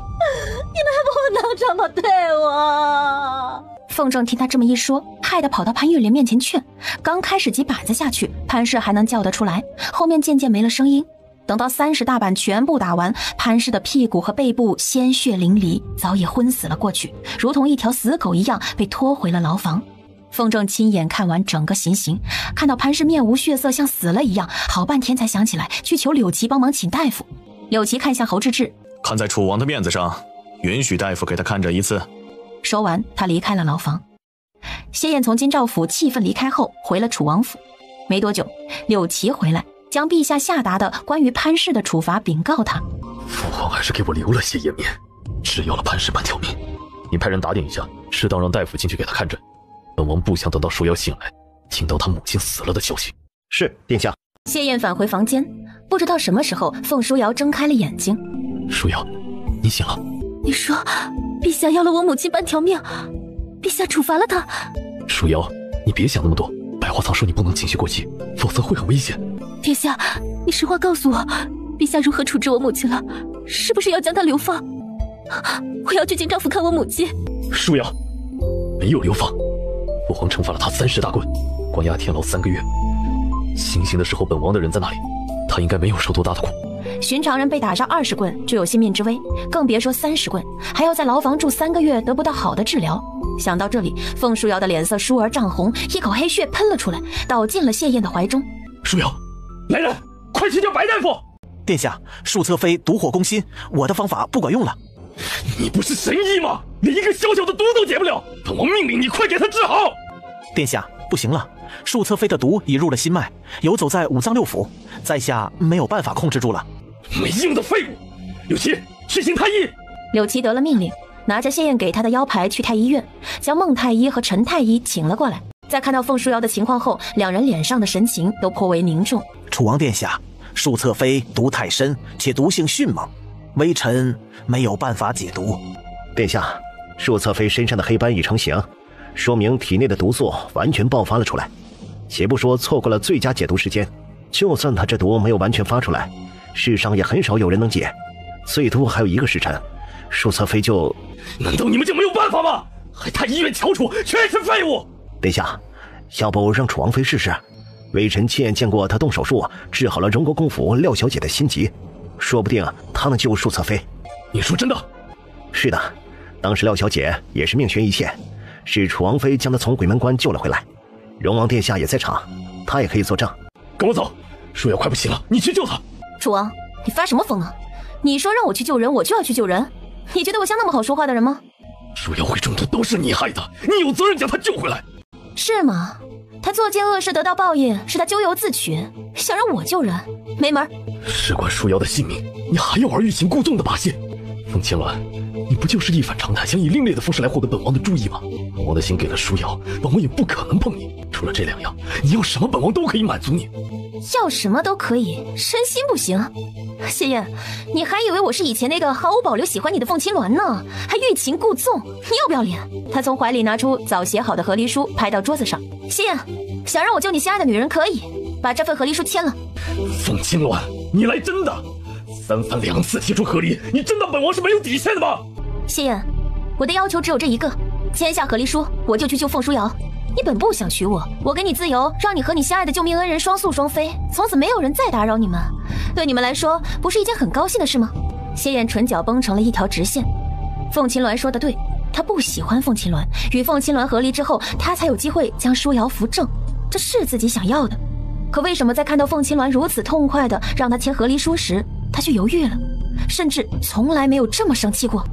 你们不能这么对我。凤正听他这么一说，害得跑到潘玉莲面前劝。刚开始几板子下去，潘氏还能叫得出来，后面渐渐没了声音。等到30大板全部打完，潘氏的屁股和背部鲜血淋漓，早已昏死了过去，如同一条死狗一样被拖回了牢房。凤正亲眼看完整个行刑，看到潘氏面无血色，像死了一样，好半天才想起来去求柳琦帮忙请大夫。柳琦看向侯志志，看在楚王的面子上，允许大夫给他看着一次。说完，他离开了牢房。谢燕从金兆府气愤离开后，回了楚王府。没多久，柳琦回来，将陛下下达的关于潘氏的处罚禀告他。父皇还是给我留了些颜面，只要了潘氏半条命。你派人打点一下，适当让大夫进去给他看诊。本王不想等到舒瑶醒来，听到他母亲死了的消息。是，殿下。谢燕返回房间，不知道什么时候，凤舒瑶睁开了眼睛。舒瑶，你醒了。你说，陛下要了我母亲半条命，陛下处罚了他。舒瑶，你别想那么多。百花藏说你不能情绪过激，否则会很危险。殿下，你实话告诉我，陛下如何处置我母亲了？是不是要将她流放？我要去京兆府看我母亲。舒瑶，没有流放。父皇惩罚了他30大棍，关押天牢3个月。行刑的时候，本王的人在那里，他应该没有受多大的苦。寻常人被打上20棍就有性命之危，更别说30棍，还要在牢房住3个月，得不到好的治疗。想到这里，凤舒瑶的脸色倏而涨红，一口黑血喷了出来，倒进了谢燕的怀中。舒瑶，来人，快去叫白大夫！殿下，树侧妃毒火攻心，我的方法不管用了。你不是神医吗？连一个小小的毒都解不了，本王命令你快给他治好。殿下，不行了，树侧妃的毒已入了心脉，游走在5脏6腑，在下没有办法控制住了。没用的废物！柳琦，去请太医。柳琦得了命令，拿着谢燕给他的腰牌去太医院，将孟太医和陈太医请了过来。在看到凤舒瑶的情况后，两人脸上的神情都颇为凝重。楚王殿下，树侧妃毒太深，且毒性迅猛，微臣没有办法解毒。殿下，树侧妃身上的黑斑已成型，说明体内的毒素完全爆发了出来。且不说错过了最佳解毒时间，就算他这毒没有完全发出来，世上也很少有人能解，最多还有1个时辰，树侧妃就……难道你们就没有办法吗？还太医院翘楚，全是废物！殿下，要不让楚王妃试试？微臣亲眼见过她动手术治好了荣国公府廖小姐的心疾，说不定她能救树侧妃。你说真的？是的，当时廖小姐也是命悬一线，是楚王妃将她从鬼门关救了回来。荣王殿下也在场，他也可以作证。跟我走，舒瑶快不行了，你去救她。楚王，你发什么疯啊？你说让我去救人，我就要去救人。你觉得我像那么好说话的人吗？舒瑶会中毒都是你害的，你有责任将她救回来。是吗？他作奸恶事得到报应，是他咎由自取，想让我救人，没门。事关舒瑶的性命，你还要玩欲擒故纵的把戏？凤千鸾，你不就是一反常态，想以另类的方式来获得本王的注意吗？本王的心给了舒瑶，本王也不可能碰你。除了这2样，你要什么本王都可以满足你。要什么都可以，身心不行。谢燕，你还以为我是以前那个毫无保留喜欢你的凤青鸾呢？还欲擒故纵，你要不要脸？他从怀里拿出早写好的和离书，拍到桌子上。谢燕，想让我救你心爱的女人可以，把这份和离书签了。凤青鸾，你来真的？3番2次提出和离，你真当本王是没有底线的吗？谢燕，我的要求只有这一个，签下和离书，我就去救凤舒瑶。你本不想娶我，我给你自由，让你和你心爱的救命恩人双宿双飞，从此没有人再打扰你们。对你们来说，不是一件很高兴的事吗？谢燕唇角绷成了一条直线。凤青鸾说的对，他不喜欢凤青鸾，与凤青鸾和离之后，他才有机会将舒瑶扶正，这是自己想要的。可为什么在看到凤青鸾如此痛快的让他签和离书时，他却犹豫了，甚至从来没有这么生气过？